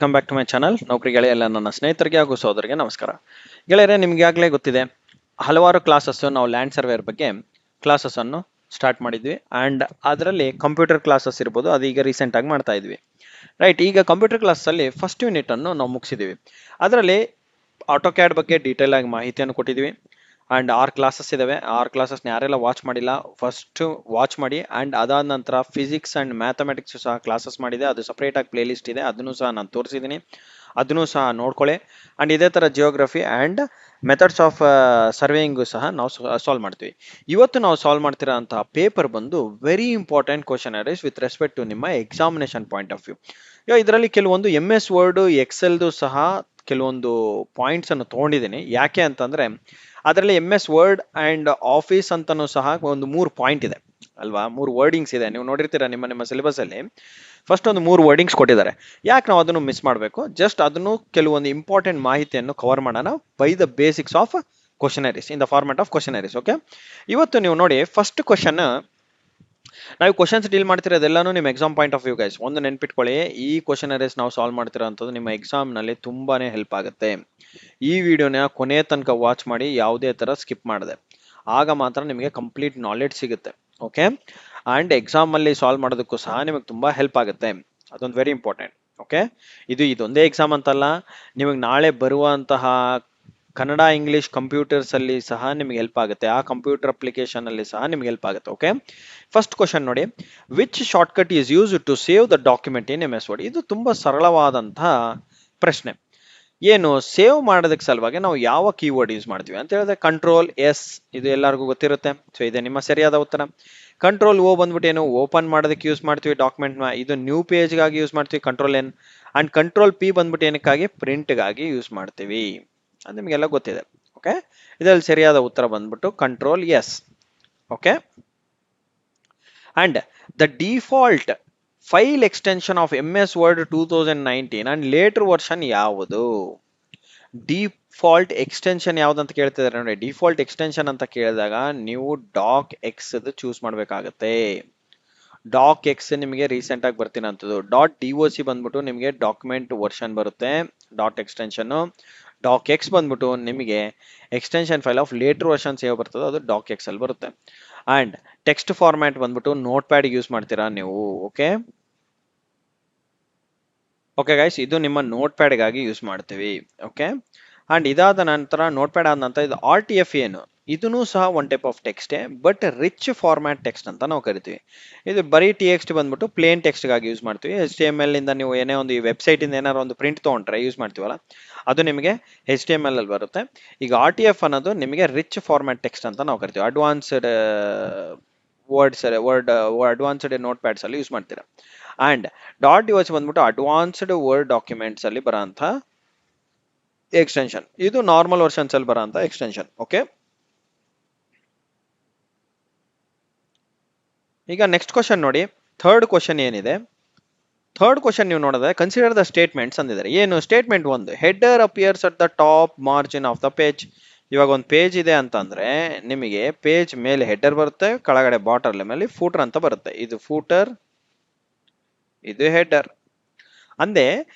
Welcome back to my channel. ನೌಕರಿ ಗೆಳೆಯಲ್ಲ ನನ್ನ ಸ್ನೇಹಿತರಿಗೆ ಹಾಗೂ ಸಹೋದರಿಗೆ ನಮಸ್ಕಾರ. ಗೆಳೆಯರೆ, ನಿಮ್ಗೆ ಆಗಲೇ ಗೊತ್ತಿದೆ, ಹಲವಾರು ಕ್ಲಾಸಸ್ ನಾವು ಲ್ಯಾಂಡ್ ಸರ್ವೇರ್ ಬಗ್ಗೆ ಕ್ಲಾಸಸ್ ಅನ್ನು ಸ್ಟಾರ್ಟ್ ಮಾಡಿದ್ವಿ. ಅಂಡ್ ಅದರಲ್ಲಿ ಕಂಪ್ಯೂಟರ್ ಕ್ಲಾಸಸ್ ಇರ್ಬೋದು, ಅದೀಗ ರೀಸೆಂಟ್ ಆಗಿ ಮಾಡ್ತಾ ಇದ್ವಿ. ರೈಟ್, ಈಗ ಕಂಪ್ಯೂಟರ್ ಕ್ಲಾಸ್ ಅಲ್ಲಿ ಫಸ್ಟ್ ಯೂನಿಟ್ ಅನ್ನು ನಾವು ಮುಗಿಸಿದೀವಿ. ಅದರಲ್ಲಿ ಆಟೋ ಕ್ಯಾಡ್ ಬಗ್ಗೆ ಡೀಟೇಲ್ ಆಗಿ ಮಾಹಿತಿಯನ್ನು ಕೊಟ್ಟಿದ್ವಿ. ಅಂಡ್ 6 ಕ್ಲಾಸಸ್ ಇದಾವೆ. 6 ಕ್ಲಾಸಸ್ನ ಯಾರೆಲ್ಲ ವಾಚ್ ಮಾಡಿಲ್ಲ, ಫಸ್ಟ್ ವಾಚ್ ಮಾಡಿ. ಅಂಡ್ ಅದಾದ ನಂತರ ಫಿಸಿಕ್ಸ್ ಅಂಡ್ ಮ್ಯಾಥಮೆಟಿಕ್ಸ್ ಸಹ ಕ್ಲಾಸಸ್ ಮಾಡಿದೆ, ಅದು ಸಪರೇಟ್ ಆಗಿ ಪ್ಲೇ ಲಿಸ್ಟ್ ಇದೆ, ಅದನ್ನು ಸಹ ನಾನು ತೋರಿಸಿದ್ದೀನಿ, ಅದನ್ನು ಸಹ ನೋಡ್ಕೊಳ್ಳಿ. ಅಂಡ್ ಇದೇ ತರ geography and methods of surveying ಸಹ ನಾವು ಸಾಲ್ವ್ ಮಾಡ್ತೀವಿ. ಇವತ್ತು ನಾವು ಸಾಲ್ವ್ ಮಾಡ್ತಿರೋಂತಹ ಪೇಪರ್ ಬಂದು very important question arise with respect to ನಿಮ್ಮ ಎಕ್ಸಾಮಿನೇಷನ್ ಪಾಯಿಂಟ್ ಆಫ್ ವ್ಯೂ. ಇದರಲ್ಲಿ ಕೆಲವೊಂದು MS ವರ್ಡ್ ಎಕ್ಸೆಲ್ದು ಸಹ ಕೆಲವೊಂದು ಪಾಯಿಂಟ್ಸ್ ಅನ್ನು ತಗೊಂಡಿದ್ದೀನಿ. ಯಾಕೆ ಅಂತಂದ್ರೆ ಅದರಲ್ಲಿ MS ವರ್ಡ್ ಅಂಡ್ ಆಫೀಸ್ ಅಂತಾನು ಸಹ ಒಂದು 3 ಪಾಯಿಂಟ್ ಇದೆ ಅಲ್ವಾ, 3 ವರ್ಡಿಂಗ್ಸ್ ಇದೆ. ನೀವು ನೋಡಿರ್ತೀರಾ ನಿಮ್ಮ ಸಿಲೆಬಸ್ ಅಲ್ಲಿ ಫಸ್ಟ್ ಒಂದು 3 ವರ್ಡಿಂಗ್ಸ್ ಕೊಟ್ಟಿದ್ದಾರೆ. ಯಾಕೆ ನಾವು ಅದನ್ನು ಮಿಸ್ ಮಾಡಬೇಕು? ಜಸ್ಟ್ ಅದನ್ನು ಕೆಲವೊಂದು ಇಂಪಾರ್ಟೆಂಟ್ ಮಾಹಿತಿಯನ್ನು ಕವರ್ ಮಾಡೋಣ by the basics of questionnaires in the format of questionnaires. Okay, ಇವತ್ತು ನೀವು ನೋಡಿ ಫಸ್ಟ್ ಕ್ವಶನ್, ನಾವು ಕ್ವಶನ್ಸ್ ಡೀಲ್ ಮಾಡ್ತಿರೋದೆಲ್ಲಾನು ನಿಮ್ಮ exam point of view guys. ಒಂದು ನೆನ್ಪಿಟ್ಕೊಳ್ಳಿ, ಈ ಕ್ವಶನರೀಸ್ ನಾವು ಸಾಲ್ವ್ ಮಾಡ್ತಿರೋಂಥದ್ದು ನಿಮ್ಮ ಎಕ್ಸಾಮ್ ನಲ್ಲಿ ತುಂಬಾನೇ ಹೆಲ್ಪ್ ಆಗುತ್ತೆ. ಈ ವಿಡಿಯೋನ ಕೊನೆ ತನಕ ವಾಚ್ ಮಾಡಿ, ಯಾವುದೇ ತರ ಸ್ಕಿಪ್ ಮಾಡದೆ, ಆಗ ಮಾತ್ರ ನಿಮಗೆ ಕಂಪ್ಲೀಟ್ ನಾಲೆಡ್ಜ್ ಸಿಗುತ್ತೆ. ಓಕೆ, ಅಂಡ್ ಎಕ್ಸಾಮ್ ಅಲ್ಲಿ ಸಾಲ್ವ್ ಮಾಡೋದಕ್ಕೂ ಸಹ ನಿಮಗೆ ತುಂಬಾ ಹೆಲ್ಪ್ ಆಗುತ್ತೆ. ಅದೊಂದು ವೆರಿ ಇಂಪಾರ್ಟೆಂಟ್. ಓಕೆ, ಇದೊಂದೇ ಎಕ್ಸಾಮ್ ಅಂತಲ್ಲ, ನಿಮಗೆ ನಾಳೆ ಬರುವಂತಹ ಕನ್ನಡ ಇಂಗ್ಲಿಷ್ ಕಂಪ್ಯೂಟರ್ಸ್ ಅಲ್ಲಿ ಸಹ ನಿಮಗೆ ಹೆಲ್ಪ್ ಆಗುತ್ತೆ. ಆ ಕಂಪ್ಯೂಟರ್ ಅಪ್ಲಿಕೇಶನ್ ಅಲ್ಲಿ ಸಹ ನಿಮಗೆ ಹೆಲ್ಪ್ ಆಗುತ್ತೆ. ಓಕೆ, ಫಸ್ಟ್ ಕ್ವಶನ್ ನೋಡಿ, which shortcut is use to save the document in MS word. ಇದು ತುಂಬಾ ಸರಳವಾದಂತಹ ಪ್ರಶ್ನೆ. ಏನು ಸೇವ್ ಮಾಡೋದಕ್ಕೆ ಸಲುವಾಗಿ ನಾವು ಯಾವ ಕೀವರ್ಡ್ ಯೂಸ್ ಮಾಡ್ತೀವಿ ಅಂತ ಹೇಳಿದ್ರೆ Ctrl+S, ಇದು ಎಲ್ಲರಿಗೂ ಗೊತ್ತಿರುತ್ತೆ. ಸೊ ಇದೆ ನಿಮ್ಮ ಸರಿಯಾದ ಉತ್ತರ. Ctrl+O ಬಂದ್ಬಿಟ್ಟು ಏನು, ಓಪನ್ ಮಾಡೋದಕ್ಕೆ ಯೂಸ್ ಮಾಡ್ತೀವಿ ಡಾಕ್ಯುಮೆಂಟ್ ನ. ಇದು ನ್ಯೂ ಪೇಜ್ ಗಾಗಿ ಯೂಸ್ ಮಾಡ್ತೀವಿ Ctrl+N. ಅಂಡ್ Ctrl+P ಬಂದ್ಬಿಟ್ಟು ಏನಕ್ಕಾಗಿ, ಪ್ರಿಂಟ್ ಗಾಗಿ ಯೂಸ್ ಮಾಡ್ತೀವಿ. ಅದು ನಿಮಗೆಲ್ಲ ಗೊತ್ತಿದೆ. ಓಕೆ, ಇದರಲ್ಲಿ ಸರಿಯಾದ ಉತ್ತರ ಬಂದ್ಬಿಟ್ಟು Ctrl+S. Okay, and the default file extension of MS word 2019 and later version ಯಾವುದು? ಡಿಫಾಲ್ಟ್ ಎಕ್ಸ್ಟೆನ್ಷನ್ ಯಾವ್ದು ಅಂತ ಕೇಳ್ತಿದ್ದಾರೆ ನೋಡಿ. ಡಿಫಾಲ್ಟ್ ಎಕ್ಸ್ಟೆನ್ಷನ್ ಅಂತ ಕೇಳಿದಾಗ ನೀವು DOCX ಚೂಸ್ ಮಾಡ್ಬೇಕಾಗತ್ತೆ. DOCX ನಿಮಗೆ ರೀಸೆಂಟ್ ಆಗಿ ಬರ್ತಿರೋಂಥದ್ದು. .doc ಬಂದ್ಬಿಟ್ಟು ನಿಮಗೆ ಡಾಕ್ಯುಮೆಂಟ್ ವರ್ಷನ್ ಬರುತ್ತೆ, ಡಾಟ್ ಎಕ್ಸ್ಟೆನ್ಷನ್. DOCX ಬಂದ್ಬಿಟ್ಟು ನಿಮಗೆ extension file of later version save ಬರ್ತದೆ, ಅದು DOCX ಅಲ್ಲಿ ಬರುತ್ತೆ. ಅಂಡ್ ಟೆಕ್ಸ್ಟ್ ಫಾರ್ಮ್ಯಾಟ್ ಬಂದ್ಬಿಟ್ಟು ನೋಟ್ ಪ್ಯಾಡ್ ಯೂಸ್ ಮಾಡ್ತೀರಾ ನೀವು. ಓಕೆ ಓಕೆ ಗೈಸ್, ಇದು ನಿಮ್ಮ ನೋಟ್ ಪ್ಯಾಡ್ ಗಾಗಿ ಯೂಸ್ ಮಾಡ್ತೀವಿ. ಓಕೆ, ಅಂಡ್ ಇದಾದ ನಂತರ ನೋಟ್ ಪ್ಯಾಡ್ ಆದ ನಂತರ ಇದು RTF ಏನು, ಇದನ್ನು ಸಹ one type of text, but rich format text ಅಂತ ನಾವು ಕರಿತೀವಿ. ಇದು ಬರೀ TXT ಬಂದ್ಬಿಟ್ಟು ಪ್ಲೇನ್ ಟೆಕ್ಸ್ಟ್ ಗಾಗಿ ಯೂಸ್ ಮಾಡ್ತೀವಿ. HTML ಇಂದ ನೀವು ಏನೇ ಒಂದು ಈ ವೆಬ್ಸೈಟ್ ಇಂದ ಏನಾದ್ರು ಒಂದು ಪ್ರಿಂಟ್ ತಗೊಂಡ್ರೆ ಯೂಸ್ ಮಾಡ್ತೀವಲ್ಲ, ಅದು ನಿಮಗೆ HTML ಅಲ್ಲಿ ಬರುತ್ತೆ. ಈಗ RTF ಅನ್ನೋದು ನಿಮಗೆ ರಿಚ್ ಫಾರ್ಮ್ಯಾಟ್ ಟೆಕ್ಸ್ಟ್ ಅಂತ ನಾವು ಕರಿತೀವಿ. ಅಡ್ವಾನ್ಸ್ಡ್ ಅಡ್ವಾನ್ಸ್ಡ್ ನೋಟ್ ಪ್ಯಾಡ್ಸ್ ಅಲ್ಲಿ ಯೂಸ್ ಮಾಡ್ತೀರಾ. ಅಂಡ್ .doc ಬಂದ್ಬಿಟ್ಟು ಅಡ್ವಾನ್ಸ್ಡ್ ವರ್ಡ್ ಡಾಕ್ಯುಮೆಂಟ್ಸ್ ಅಲ್ಲಿ ಬರೋಂಥ ಎಕ್ಸ್ಟೆನ್ಷನ್, ಇದು ನಾರ್ಮಲ್ ವರ್ಷನ್ಸ್ ಅಲ್ಲಿ ಬರೋಂಥ ಎಕ್ಸ್ಟೆನ್ಷನ್. ಓಕೆ, ಈಗ ನೆಕ್ಸ್ಟ್ ಕ್ವಶನ್ ನೋಡಿ, ಥರ್ಡ್ ಕ್ವಶನ್ ಏನಿದೆ, ಥರ್ಡ್ ಕ್ವಶನ್ ನೀವು ನೋಡಿದ್ರೆ ಕನ್ಸಿಡರ್ ದ ಸ್ಟೇಟ್ಮೆಂಟ್ಸ್ ಅಂದಿದ್ದಾರೆ. ಏನು ಸ್ಟೇಟ್ಮೆಂಟ್? ಒಂದು, header appears at the top margin of the page. ಇವಾಗ ಒಂದು ಪೇಜ್ ಇದೆ ಅಂತಂದ್ರೆ ನಿಮಗೆ ಪೇಜ್ ಮೇಲೆ ಹೆಡರ್ ಬರುತ್ತೆ, ಕೆಳಗಡೆ ಬಾಟರ್ ಮೇಲೆ ಫೂಟರ್ ಅಂತ ಬರುತ್ತೆ. ಇದು ಫೂಟರ್, ಇದು ಹೆಡರ್. ಅಂದ್ರೆ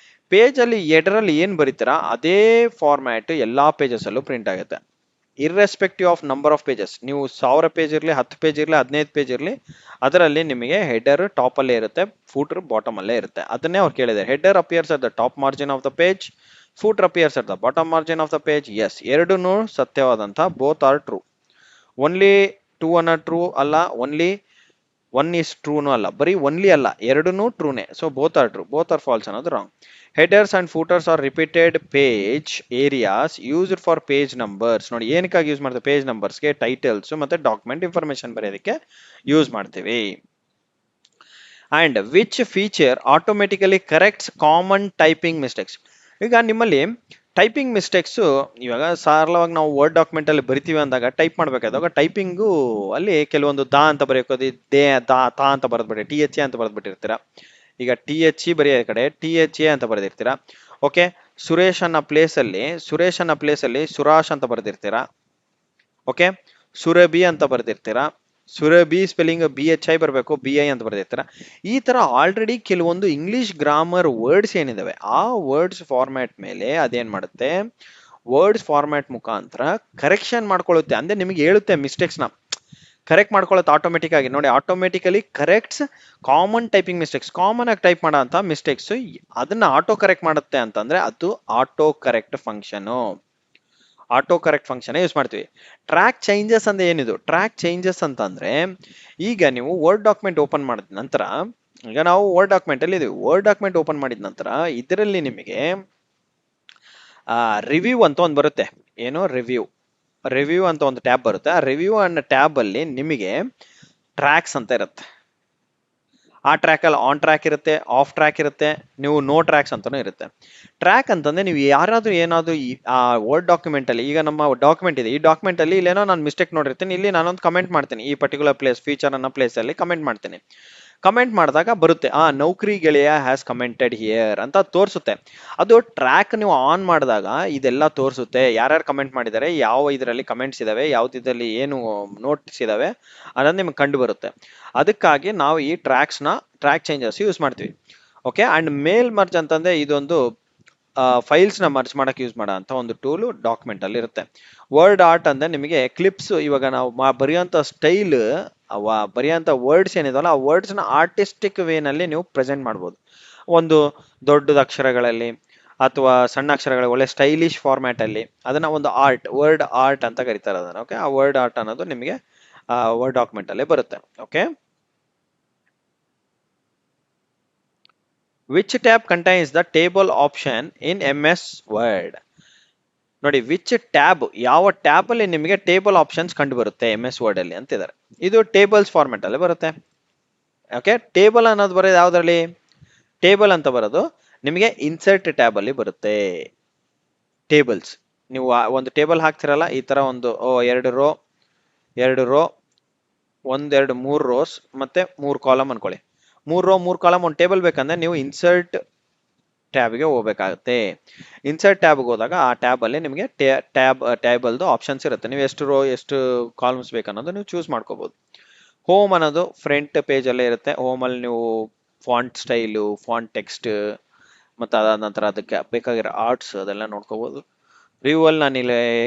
ಪೇಜ್ ಅಲ್ಲಿ ಹೆಡರ್ ಅಲ್ಲಿ ಏನ್ ಬರೀತೀರಾ ಅದೇ ಫಾರ್ಮ್ಯಾಟ್ ಎಲ್ಲಾ ಪೇಜಸ್ ಅಲ್ಲೂ ಪ್ರಿಂಟ್ ಆಗುತ್ತೆ, irrespective of number of pages. ನೀವು 1000 ಪೇಜ್ ಇರಲಿ, 10 ಪೇಜ್ ಇರಲಿ, 15 ಪೇಜ್ ಇರಲಿ, ಅದರಲ್ಲಿ ನಿಮಗೆ ಹೆಡರ್ ಟಾಪ್ ಅಲ್ಲೇ ಇರುತ್ತೆ, ಫೂಟರ್ ಬಾಟಮ್ ಅಲ್ಲೇ ಇರುತ್ತೆ. ಅದನ್ನೇ ಅವ್ರು ಕೇಳಿದ್ದಾರೆ. Header appears at the top margin of the page, footer appears at the bottom margin of the page. Yes, ಎರಡೂ ಸತ್ಯವಾದಂತ, ಬೋತ್ ಆರ್ ಟ್ರೂ. ಓನ್ಲಿ 2 ಅನ್ನೋ ಟ್ರೂ ಅಲ್ಲ, ಓನ್ಲಿ 1 is ಟ್ರೂನು ಅಲ್ಲ, ಬರೀ ಒನ್ಲಿ ಅಲ್ಲ, ಎರಡೂ ಟ್ರೂನೇ. So both are true, both are false ಅನ್ನೋದು wrong. Headers and footers are repeated page areas used for page numbers. ನೋಡಿ ಏನಕ್ಕಾಗಿ ಯೂಸ್ ಮಾಡ್ತೀವಿ? ಪೇಜ್ ನಂಬರ್ಸ್ಗೆ, ಟೈಟಲ್ಸ್ ಮತ್ತೆ ಡಾಕ್ಯುಮೆಂಟ್ ಇನ್ಫಾರ್ಮೇಶನ್ ಬರೆಯೋದಕ್ಕೆ ಯೂಸ್ ಮಾಡ್ತೀವಿ. And which feature automatically corrects common typing mistakes. ಈಗ ನಿಮ್ಮಲ್ಲಿ ಟೈಪಿಂಗ್ ಮಿಸ್ಟೇಕ್ಸ್, ಇವಾಗ ಸರಳವಾಗಿ ನಾವು ವರ್ಡ್ ಡಾಕ್ಯುಮೆಂಟ್ ಅಲ್ಲಿ ಬರಿತೀವಿ ಅಂದಾಗ ಟೈಪ್ ಮಾಡ್ಬೇಕಾದಾಗ ಟೈಪಿಂಗು ಅಲ್ಲಿ ಕೆಲವೊಂದು ದಾ ಅಂತ ಬರೆಯೋದು, ದೇ ದಾ ತಾ ಅಂತ ಬರೆದ್ಬಿಟ್ಟು THA ಅಂತ ಬರೆದ್ಬಿಟ್ಟಿರ್ತೀರಾ. ಈಗ THE ಬರೆಯೋ ಕಡೆ THA ಅಂತ ಬರೆದಿರ್ತೀರಾ. ಓಕೆ, ಸುರೇಶ್ ಅನ್ನೋ ಪ್ಲೇಸ್ ಅಲ್ಲಿ ಸುರಾಶ್ ಅಂತ ಬರೆದಿರ್ತೀರಾ. ಓಕೆ, ಸುರಭಿ ಅಂತ ಬರೆದಿರ್ತೀರಾ. ಸುರಭಿ ಸ್ಪೆಲ್ಲಿಂಗ್ BHI ಬರಬೇಕು, BI ಅಂತ ಬರ್ದಿರ್ತಾರ. ಈ ತರ ಆಲ್ರೆಡಿ ಕೆಲವೊಂದು ಇಂಗ್ಲಿಷ್ ಗ್ರಾಮರ್ ವರ್ಡ್ಸ್ ಏನಿದಾವೆ ಆ ವರ್ಡ್ಸ್ ಫಾರ್ಮ್ಯಾಟ್ ಮೇಲೆ ಅದೇನ್ ಮಾಡುತ್ತೆ, ವರ್ಡ್ಸ್ ಫಾರ್ಮ್ಯಾಟ್ ಮುಖಾಂತರ ಕರೆಕ್ಷನ್ ಮಾಡ್ಕೊಳ್ಳುತ್ತೆ. ಅಂದ್ರೆ ನಿಮಗೆ ಹೇಳುತ್ತೆ ಮಿಸ್ಟೇಕ್ಸ್ ನ ಕರೆಕ್ಟ್ ಮಾಡ್ಕೊಳ್ಳುತ್ತೆ ಆಟೋಮೆಟಿಕ್ ಆಗಿ. ನೋಡಿ, automatically corrects common typing mistakes, common ಆಗಿ ಟೈಪ್ ಮಾಡೋ ಅಂತ ಮಿಸ್ಟೇಕ್ಸ್ ಅದನ್ನ ಆಟೋ ಕರೆಕ್ಟ್ ಮಾಡುತ್ತೆ ಅಂತಂದ್ರೆ ಅದು auto correct function. Auto correct function use ಮಾಡ್ತೀವಿ. ಟ್ರ್ಯಾಕ್ ಚೇಂಜಸ್ ಅಂದ್ರೆ ಏನಿದು? ಟ್ರ್ಯಾಕ್ ಚೇಂಜಸ್ ಅಂತಂದ್ರೆ ಈಗ ನೀವು ವರ್ಡ್ ಡಾಕ್ಯುಮೆಂಟ್ ಓಪನ್ ಮಾಡಿದ ನಂತರ, ಈಗ ನಾವು ವರ್ಡ್ ಡಾಕ್ಯುಮೆಂಟ್ ಅಲ್ಲಿ ಇದೀವಿ, ವರ್ಡ್ ಡಾಕ್ಯುಮೆಂಟ್ ಓಪನ್ ಮಾಡಿದ ನಂತರ ಇದರಲ್ಲಿ ನಿಮಗೆ ರಿವ್ಯೂ ಅಂತ ಒಂದು ಬರುತ್ತೆ. ಏನು ರಿವ್ಯೂ ಅಂತ ಒಂದು ಟ್ಯಾಬ್ ಬರುತ್ತೆ. ಆ ರಿವ್ಯೂ ಅನ್ನೋ ಟ್ಯಾಬ್ ಅಲ್ಲಿ ನಿಮಗೆ ಟ್ರ್ಯಾಕ್ಸ್ ಅಂತ ಇರುತ್ತೆ. ಆ ಟ್ರ್ಯಾಕ್ ಅಲ್ಲಿ ಆನ್ ಟ್ರ್ಯಾಕ್ ಇರುತ್ತೆ, ಆಫ್ ಟ್ರ್ಯಾಕ್ ಇರುತ್ತೆ, ನೀವು ನೋ ಟ್ರ್ಯಾಕ್ಸ್ ಅಂತಾನೂ ಇರುತ್ತೆ. ಟ್ರ್ಯಾಕ್ ಅಂತಂದ್ರೆ ನೀವು ಯಾರಾದ್ರೂ ಏನಾದ್ರು ಆ ವರ್ಡ್ ಡಾಕ್ಯುಮೆಂಟ್ ಅಲ್ಲಿ, ಈಗ ನಮ್ಮ ಡಾಕ್ಯುಮೆಂಟ್ ಇದೆ, ಈ ಡಾಕ್ಯುಮೆಂಟ್ ಅಲ್ಲಿ ಇಲ್ಲೇನೋ ನಾನು ಮಿಸ್ಟೇಕ್ ನೋಡಿರ್ತೀನಿ, ಇಲ್ಲಿ ನಾನೊಂದು ಕಮೆಂಟ್ ಮಾಡ್ತೀನಿ, ಈ ಪರ್ಟಿಕ್ಯುಲರ್ ಪ್ಲೇಸ್ ಫೀಚರ್ ಅನ್ನೋ ಪ್ಲೇಸ್ ಅಲ್ಲಿ ಕಮೆಂಟ್ ಮಾಡ್ತೀನಿ. ಕಮೆಂಟ್ ಮಾಡಿದಾಗ ಬರುತ್ತೆ ನೌಕರಿ ಗೆಳೆಯ ಹ್ಯಾಸ್ ಕಮೆಂಟೆಡ್ ಹಿಯರ್ ಅಂತ ತೋರಿಸುತ್ತೆ. ಅದು ಟ್ರ್ಯಾಕ್ ನೀವು ಆನ್ ಮಾಡಿದಾಗ ಇದೆಲ್ಲ ತೋರಿಸುತ್ತೆ, ಯಾರ್ಯಾರು ಕಮೆಂಟ್ ಮಾಡಿದ್ದಾರೆ, ಯಾವ ಇದರಲ್ಲಿ ಕಮೆಂಟ್ಸ್ ಇದಾವೆ, ಯಾವ್ದಿದ್ರಲ್ಲಿ ಏನು ನೋಟ್ಸ್ ಇದಾವೆ ಅನ್ನೋದು ನಿಮ್ಗೆ ಕಂಡು ಬರುತ್ತೆ. ಅದಕ್ಕಾಗಿ ನಾವು ಈ ಟ್ರ್ಯಾಕ್ ಚೇಂಜಸ್ ಯೂಸ್ ಮಾಡ್ತೀವಿ. ಓಕೆ, ಅಂಡ್ ಮೇಲ್ ಮರ್ಜ್ ಅಂತಂದ್ರೆ ಇದೊಂದು ಫೈಲ್ಸ್ ನ ಮರ್ಜ್ ಮಾಡಕ್ ಯೂಸ್ ಮಾಡೋ ಅಂತ ಒಂದು ಟೂಲ್ ಡಾಕ್ಯುಮೆಂಟ್ ಅಲ್ಲಿ ಇರುತ್ತೆ. ವರ್ಡ್ ಆರ್ಟ್ ಅಂದ್ರೆ ನಿಮಗೆ ಕ್ಲಿಪ್ಸ್, ಇವಾಗ ನಾವು ಬರೆಯುವಂತ ಸ್ಟೈಲ್, ಬರೆಯುವಂತ ವರ್ಡ್ಸ್ ಏನಿದಾವಲ್ಲ ಆ ವರ್ಡ್ಸ್ ನ ಆರ್ಟಿಸ್ಟಿಕ್ ವೇನಲ್ಲಿ ನೀವು ಪ್ರೆಸೆಂಟ್ ಮಾಡ್ಬೋದು. ಒಂದು ದೊಡ್ಡದ ಅಕ್ಷರಗಳಲ್ಲಿ ಅಥವಾ ಸಣ್ಣ ಅಕ್ಷರಗಳ ಒಳ್ಳೆ ಸ್ಟೈಲಿಶ್ ಫಾರ್ಮ್ಯಾಟ್ ಅಲ್ಲಿ ಅದನ್ನ ಒಂದು ವರ್ಡ್ ಆರ್ಟ್ ಅಂತ ಕರೀತಾರೆ ಅದನ್ನ. ಓಕೆ, ಆ ವರ್ಡ್ ಆರ್ಟ್ ಅನ್ನೋದು ನಿಮಗೆ ವರ್ಡ್ ಡಾಕ್ಯುಮೆಂಟ್ ಅಲ್ಲಿ ಬರುತ್ತೆ. Okay, which tab contains the table option in MS Word? ನೋಡಿ, ವಿಚ್ ಟ್ಯಾಬ್, ಯಾವ ಟ್ಯಾಬ್ ಅಲ್ಲಿ ನಿಮಗೆ ಟೇಬಲ್ ಆಪ್ಷನ್ಸ್ ಕಂಡು ಬರುತ್ತೆ MS Word ಅಲ್ಲಿ ಅಂತಿದ್ದಾರೆ. ಇದು ಟೇಬಲ್ಸ್ ಫಾರ್ಮೆಟ್ ಅಲ್ಲಿ ಬರುತ್ತೆ. ಓಕೆ, ಟೇಬಲ್ ಅನ್ನೋದು ಬರೋದು ಯಾವ್ದ್ರಲ್ಲಿ? ಟೇಬಲ್ ಅಂತ ಬರೋದು ನಿಮಗೆ ಇನ್ಸರ್ಟ್ ಟ್ಯಾಬ್ ಅಲ್ಲಿ ಬರುತ್ತೆ. ಟೇಬಲ್ಸ್, ನೀವು ಒಂದು ಟೇಬಲ್ ಹಾಕ್ತಿರಲ್ಲ, ಈ ತರ ಒಂದು 2 ರೋ 3 ರೋಸ್ ಮತ್ತೆ 3 ಕಾಲಮ್ ಅನ್ಕೊಳ್ಳಿ. 3 ರೋ 3 ಕಾಲಮ್ ಒಂದು ಟೇಬಲ್ ಬೇಕಂದ್ರೆ ನೀವು ಇನ್ಸರ್ಟ್ ಟ್ಯಾಬ್ಗೆ ಹೋಗ್ಬೇಕಾಗುತ್ತೆ. ಇನ್ಸರ್ಟ್ ಟ್ಯಾಬ್ಗೆ ಹೋದಾಗ ಆ ಟ್ಯಾಬ್ ಅಲ್ಲಿ ನಿಮಗೆ ಟೇಬಲ್ದು ಆಪ್ಷನ್ಸ್ ಇರುತ್ತೆ. ನೀವು ಎಷ್ಟು ರೋ ಎಷ್ಟು ಕಾಲಮ್ಸ್ ಬೇಕನ್ನೋದು ನೀವು ಚೂಸ್ ಮಾಡ್ಕೋಬಹುದು. ಹೋಮ್ ಅನ್ನೋದು ಫ್ರಂಟ್ ಪೇಜ್ ಅಲ್ಲೇ ಇರುತ್ತೆ. ಹೋಮ್ ಅಲ್ಲಿ ನೀವು ಫಾಂಟ್ ಸ್ಟೈಲು, ಫಾಂಟ್ ಟೆಕ್ಸ್ಟ್, ಮತ್ತೆ ಅದಾದ ನಂತರ ಅದಕ್ಕೆ ಬೇಕಾಗಿರೋ ಆರ್ಟ್ಸ್ ಅದೆಲ್ಲ ನೋಡ್ಕೋಬಹುದು. ರಿವ್ಯೂ ಅಲ್ಲಿ ನಾನು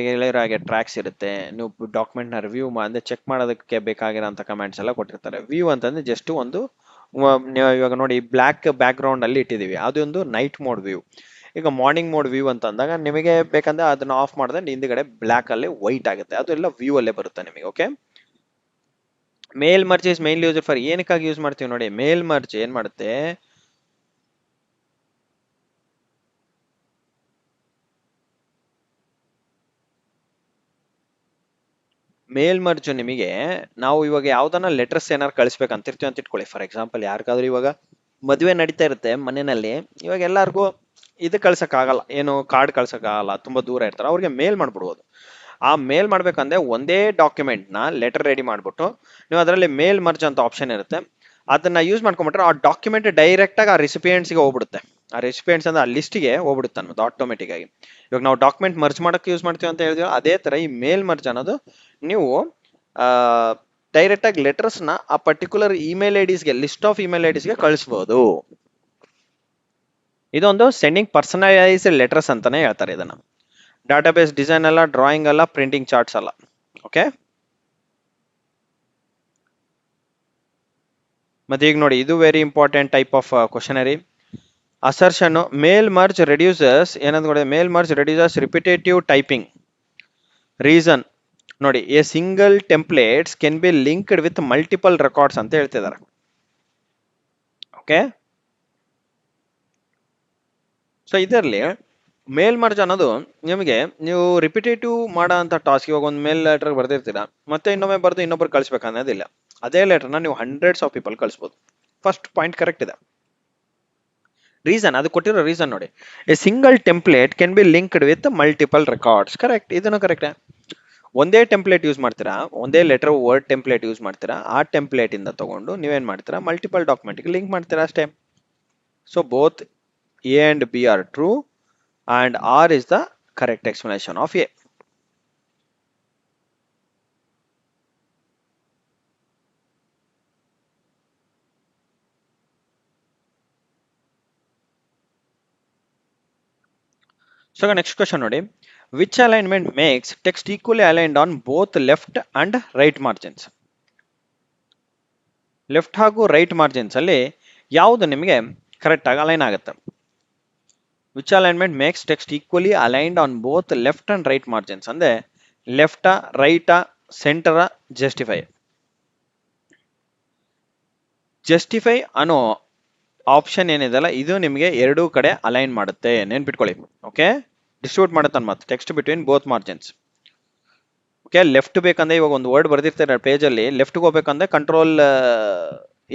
ಹೇಳಿರೋ ಹಾಗೆ ಟ್ರ್ಯಾಕ್ಸ್ ಇರುತ್ತೆ. ನೀವು ಡಾಕ್ಯುಮೆಂಟ್ ನ ರಿವ್ಯೂ ಅಂದ್ರೆ ಚೆಕ್ ಮಾಡೋದಕ್ಕೆ ಬೇಕಾಗಿರೋಂಥ ಕಮೆಂಟ್ಸ್ ಎಲ್ಲ ಕೊಟ್ಟಿರ್ತಾರೆ. ವ್ಯೂ ಅಂತಂದ್ರೆ ಜಸ್ಟ್ ಒಂದು, ಇವಾಗ ನೋಡಿ ಬ್ಲ್ಯಾಕ್ ಬ್ಯಾಕ್ ಗ್ರೌಂಡ್ ಅಲ್ಲಿ ಇಟ್ಟಿದೀವಿ, ಅದೊಂದು ನೈಟ್ ಮೋಡ್ ವ್ಯೂ. ಈಗ ಮಾರ್ನಿಂಗ್ ಮೋಡ್ ವ್ಯೂ ಅಂತ ಅಂದಾಗ ನಿಮಗೆ ಬೇಕಂದ್ರೆ ಅದನ್ನ ಆಫ್ ಮಾಡಿದ್ರೆ ಹಿಂದ್ಗಡೆ ಬ್ಲ್ಯಾಕ್ ಅಲ್ಲಿ ವೈಟ್ ಆಗುತ್ತೆ, ಅದು ಎಲ್ಲ ವ್ಯೂ ಅಲ್ಲೇ ಬರುತ್ತೆ ನಿಮಗೆ. Okay, mail merge is mainly use for, ಏನಕ್ಕಾಗಿ ಯೂಸ್ ಮಾಡ್ತೀವಿ ನೋಡಿ, ಮೇಲ್ ಮರ್ಜ್ ಏನ್ ಮಾಡುತ್ತೆ, ಮೇಲ್ ಮರ್ಜ್ ನಿಮಗೆ, ನಾವು ಇವಾಗ ಯಾವ್ದನ್ನ ಲೆಟರ್ಸ್ ಏನಾರು ಕಳಿಸ್ಬೇಕಂತಿರ್ತೀವಿ ಅಂತ ಇಟ್ಕೊಳ್ಳಿ. ಫಾರ್ ಎಕ್ಸಾಂಪಲ್ ಯಾರಿಗಾದ್ರೂ ಇವಾಗ ಮದುವೆ ನಡೀತಾ ಇರುತ್ತೆ ಮನೆಯಲ್ಲಿ, ಇವಾಗ ಎಲ್ಲಾರ್ಗೂ ಇದು ಕಳ್ಸಕ್ ಆಗಲ್ಲ, ಏನು ಕಾರ್ಡ್ ಕಳ್ಸಕ್ ಆಗಲ್ಲ, ತುಂಬಾ ದೂರ ಇರ್ತಾರೆ, ಅವ್ರಿಗೆ ಮೇಲ್ ಮಾಡ್ಬಿಡ್ಬೋದು. ಆ ಮೇಲ್ ಮಾಡ್ಬೇಕಂದ್ರೆ ಒಂದೇ ಡಾಕ್ಯುಮೆಂಟ್ ನ ಲೆಟರ್ ರೆಡಿ ಮಾಡ್ಬಿಟ್ಟು ನೀವು ಅದರಲ್ಲಿ ಮೇಲ್ ಮರ್ಜ್ ಅಂತ ಆಪ್ಷನ್ ಇರುತ್ತೆ, ಅದನ್ನ ಯೂಸ್ ಮಾಡ್ಕೊಂಡ್ಬಿಟ್ರೆ ಆ ಡಾಕ್ಯುಮೆಂಟ್ ಡೈರೆಕ್ಟ್ ಆಗಿ ಆ ರೆಸಿಪಿಯೆಂಟ್ಸ್ ಗೆ ಹೋಗ್ಬಿಡುತ್ತೆ. ಆ ರೆಸಿಪಿಯೆಂಟ್ಸ್ ಅಂದ್ರೆ ಆ ಲಿಸ್ಟ್ಗೆ ಹೋಗ್ಬಿಡುತ್ತೆ ಅನ್ನೋದು ಆಟೋಮೆಟಿಕ್ ಆಗಿ. ಇವಾಗ ನಾವು ಡಾಕ್ಯುಮೆಂಟ್ ಮರ್ಜ್ ಮಾಡಕ್ಕೆ ಯೂಸ್ ಮಾಡ್ತೀವಿ ಅಂತ ಹೇಳಿದ್ವಿ, ಅದೇ ತರ ಈ ಮೇಲ್ ಮರ್ಜ್ ಅನ್ನೋದು ನೀವು ಡೈರೆಕ್ಟ್ ಆಗಿ ಲೆಟರ್ಸ್ ನ ಆ ಪರ್ಟಿಕ್ಯುಲರ್ ಇಮೇಲ್ ಐಡಿಸ್ಗೆ, ಲಿಸ್ಟ್ ಆಫ್ ಇಮೇಲ್ ಐಡಿಸ್ಗೆ ಕಳಿಸಬಹುದು. ಇದೊಂದು ಸೆಂಡಿಂಗ್ ಪರ್ಸನಲೈಸ್ಡ್ ಲೆಟರ್ಸ್ ಅಂತಾನೆ ಹೇಳ್ತಾರೆ ಇದನ್ನ. ಡಾಟಾಬೇಸ್ ಡಿಸೈನ್ ಅಲ್ಲ, ಡ್ರಾಯಿಂಗ್ ಅಲ್ಲ, ಪ್ರಿಂಟಿಂಗ್ ಚಾರ್ಟ್ಸ್ ಅಲ್ಲ. ಓಕೆ, ಮತ್ತೆ ಈಗ ನೋಡಿ, ಇದು very important type of questionnaire. Assertion, mail merge reduces, ಏನಂದ್ರೆ mail merge reduces repetitive typing. Reason ನೋಡಿ, a single templates can be linked with multiple records ಅಂತ ಹೇಳ್ತಿದ್ದಾರೆ. ಓಕೆ, ಸೊ ಇದರಲ್ಲಿ ಮೇಲ್ ಮರ್ಜ್ ಅನ್ನೋದು ನಿಮಗೆ, ನೀವು ರಿಪಿಟೇಟಿವ್ ಮಾಡೋ ಅಂತ ಟಾಸ್ಕ್, ಇವಾಗ ಒಂದು ಮೇಲ್ ಲೆಟರ್ ಬರ್ದಿರ್ತೀರಾ, ಮತ್ತೆ ಇನ್ನೊಮ್ಮೆ ಬರ್ದು ಇನ್ನೊಬ್ರು ಕಳಿಸ್ಬೇಕನ್ನೋದಿಲ್ಲ. ಅದೇ ಲೆಟರ್ನ ನೀವು ಹಂಡ್ರೆಡ್ಸ್ ಆಫ್ ಪೀಪಲ್ ಕಳಿಸ್ಬೋದು. ಫಸ್ಟ್ ಪಾಯಿಂಟ್ ಕರೆಕ್ಟ್ ಇದೆ. ರೀಸನ್, ಅದು ಕೊಟ್ಟಿರೋ ರೀಸನ್ ನೋಡಿ, a single template Ken be linked with multiple records. Correct, ಇದನ್ನು ಕರೆಕ್ಟ್. ಒಂದೇ ಟೆಂಪ್ಲೇಟ್ ಯೂಸ್ ಮಾಡ್ತೀರಾ, ಒಂದೇ ಲೆಟರ್ ವರ್ಡ್ ಟೆಂಪ್ಲೇಟ್ ಯೂಸ್ ಮಾಡ್ತೀರಾ, ಆ ಟೆಂಪ್ಲೇಟ್ ಇಂದ ತಗೊಂಡು ನೀವೇನ್ ಮಾಡ್ತೀರಾ, ಮಲ್ಟಿಪಲ್ ಡಾಕ್ಯುಮೆಂಟ್ ಲಿಂಕ್ ಮಾಡ್ತೀರಾ ಅಷ್ಟೇ. So both A and B are true and R is the correct explanation of A. So next question ನೋಡಿ, which alignment makes text equally aligned on both left and right margins? Left ಹಾಗೂ right margins ಅಲ್ಲಿ ಯಾವುದು ನಿಮಗೆ correct ಆಗಿ align ಆಗುತ್ತೆ? Which alignment makes text equally aligned on both left and right margins ಅಂದ್ರೆ ಲೆಫ್ಟಾ, ರೈಟಾ, ಸೆಂಟರಾ, ಜಸ್ಟಿಫೈ? ಜಸ್ಟಿಫೈ ಅನ್ನೋ ಆಪ್ಷನ್ ಏನಿದೆಲ್ಲ ಇದು ನಿಮಗೆ ಎರಡೂ ಕಡೆ ಅಲೈನ್ ಮಾಡುತ್ತೆ, ನೆನ್ಪಿಟ್ಕೊಳ್ಳಿ. ಓಕೆ, ಡಿಸ್ಟ್ರಿಬ್ಯೂಟ್ ಮಾಡುತ್ತೆ ಮತ್ತೆ text between both margins. Okay, left ಬೇಕಂದ್ರೆ ಇವಾಗ ಒಂದು ವರ್ಡ್ ಬರ್ದಿರ್ತೀರ ಪೇಜಲ್ಲಿ, ಲೆಫ್ಟ್ಗೆ ಹೋಗ್ಬೇಕಂದ್ರೆ ಕಂಟ್ರೋಲ್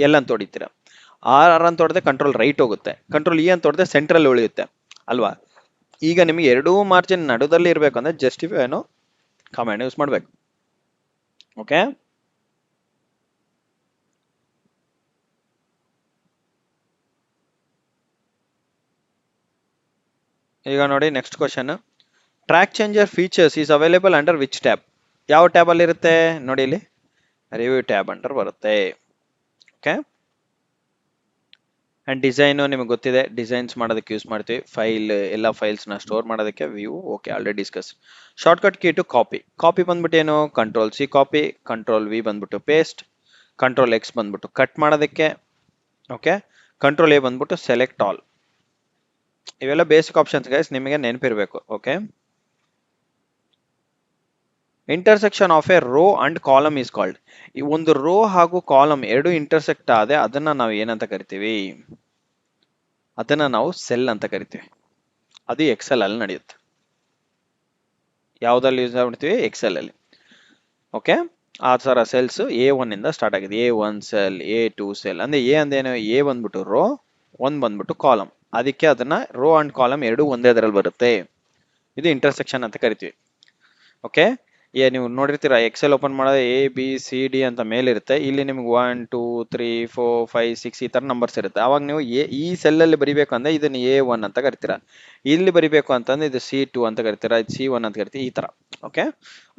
ಎಲ್ ಅಂತ ಹೊಡಿತೀರ, ಆರ್ ಅಂತ ಹೊಡೆದ್ರೆ ಕಂಟ್ರೋಲ್ ರೈಟ್ ಹೋಗುತ್ತೆ, ಕಂಟ್ರೋಲ್ ಇ ಅಂತ ಹೊಡೆದ್ರೆ ಸೆಂಟ್ರಲ್ ಉಳಿಯುತ್ತೆ ಅಲ್ವಾ? ಈಗ ನಿಮಗೆ ಎರಡೂ ಮಾರ್ಜಿನ್ ನಡುದಲ್ಲಿ ಇರಬೇಕಂದ್ರೆ ಜಸ್ಟಿಫೈ ಅನ್ನೋ ಕಮಾಂಡ್ ಯೂಸ್ ಮಾಡಬೇಕು. ಓಕೆ, ಈಗ ನೋಡಿ next question, track changer features is available under which tab? ಯಾವ ಟ್ಯಾಬ್ ಅಲ್ಲಿ ಇರುತ್ತೆ ನೋಡಿ, ಇಲ್ಲಿ ರಿವ್ಯೂ ಟ್ಯಾಬ್ ಅಂಡರ್ ಬರುತ್ತೆ. ಓಕೆ, ಅಂಡ್ ಡಿಸೈನ್ ನಿಮಗೆ ಗೊತ್ತಿದೆ, ಡಿಸೈನ್ಸ್ ಮಾಡೋದಕ್ಕೆ ಯೂಸ್ ಮಾಡ್ತೀವಿ, ಫೈಲ್ ಎಲ್ಲ ಫೈಲ್ಸ್ ನ ಸ್ಟೋರ್ ಮಾಡೋದಕ್ಕೆ view. Okay, already discuss. Shortcut key to copy, copy ಬಂದ್ಬಿಟ್ಟು ಏನು, control C copy, control V ಬಂದ್ಬಿಟ್ಟು ಪೇಸ್ಟ್, ಕಂಟ್ರೋಲ್ ಎಕ್ಸ್ ಬಂದ್ಬಿಟ್ಟು ಕಟ್ ಮಾಡೋದಕ್ಕೆ. ಓಕೆ, ಕಂಟ್ರೋಲ್ ಎ ಬಂದ್ಬಿಟ್ಟು ಸೆಲೆಕ್ಟ್ ಆಲ್. ಇವೆಲ್ಲ ಬೇಸಿಕ್ ಆಪ್ಷನ್ಸ್ ಗೈಸ್, ನಿಮಗೆ ನೆನಪಿರ್ಬೇಕು. Okay, intersection of a row and column is called? ಈ ಒಂದು ರೋ ಹಾಗೂ ಕಾಲಮ್ ಎರಡು ಇಂಟರ್ಸೆಕ್ಟ್ ಆದ್ರೆ ಅದನ್ನ ನಾವು ಏನಂತ ಕರಿತೀವಿ? ಅದನ್ನ ನಾವು ಸೆಲ್ ಅಂತ ಕರಿತೀವಿ. ಅದು ಎಕ್ಸೆಲ್ ಅಲ್ಲಿ ನಡೆಯುತ್ತೆ. ಯಾವ್ದಲ್ಲಿ ಯೂಸ್ ಮಾಡ್ತೀವಿ? ಎಕ್ಸೆಲ್ ಅಲ್ಲಿ. ಓಕೆ, ಆ ತರ ಸೆಲ್ಸ್ A1 ಇಂದ ಸ್ಟಾರ್ಟ್ ಆಗಿದೆ. A1 ಸೆಲ್, A2 ಸೆಲ್ ಅಂದ್ರೆ ಎ ಅಂದೇನು, ಎ ಬಂದ್ಬಿಟ್ಟು ರೋ, ಒಂದ್ ಬಂದ್ಬಿಟ್ಟು ಕಾಲಮ್, ಅದಕ್ಕೆ ಅದನ್ನ ರೋ ಅಂಡ್ ಕಾಲಮ್ ಎರಡು ಒಂದೇ ಅದರಲ್ಲಿ ಬರುತ್ತೆ. ಇದು ಇಂಟರ್ಸೆಕ್ಷನ್ ಅಂತ ಕರಿತೀವಿ. ಓಕೆ, ನೀವು ನೋಡಿರ್ತೀರಾ ಎಕ್ಸೆಲ್ ಓಪನ್ ಮಾಡೋದು ABCD ಅಂತ ಮೇಲಿರುತ್ತೆ, ಇಲ್ಲಿ ನಿಮ್ಗೆ 1 2 3 4 5 6 ಈ ತರ ನಂಬರ್ಸ್ ಇರುತ್ತೆ. ಅವಾಗ ನೀವು ಈ ಸೆಲ್ ಅಲ್ಲಿ ಬರಿಬೇಕು ಅಂದ್ರೆ ಇದನ್ನ A1 ಅಂತ ಕರಿತೀರಾ, ಇಲ್ಲಿ ಬರಿಬೇಕು ಅಂತಂದ್ರೆ ಇದು C2 ಅಂತ ಕರಿತೀರಾ, ಇದು C1 ಅಂತ ಕರಿತೀವಿ, ಈ ತರ. ಓಕೆ,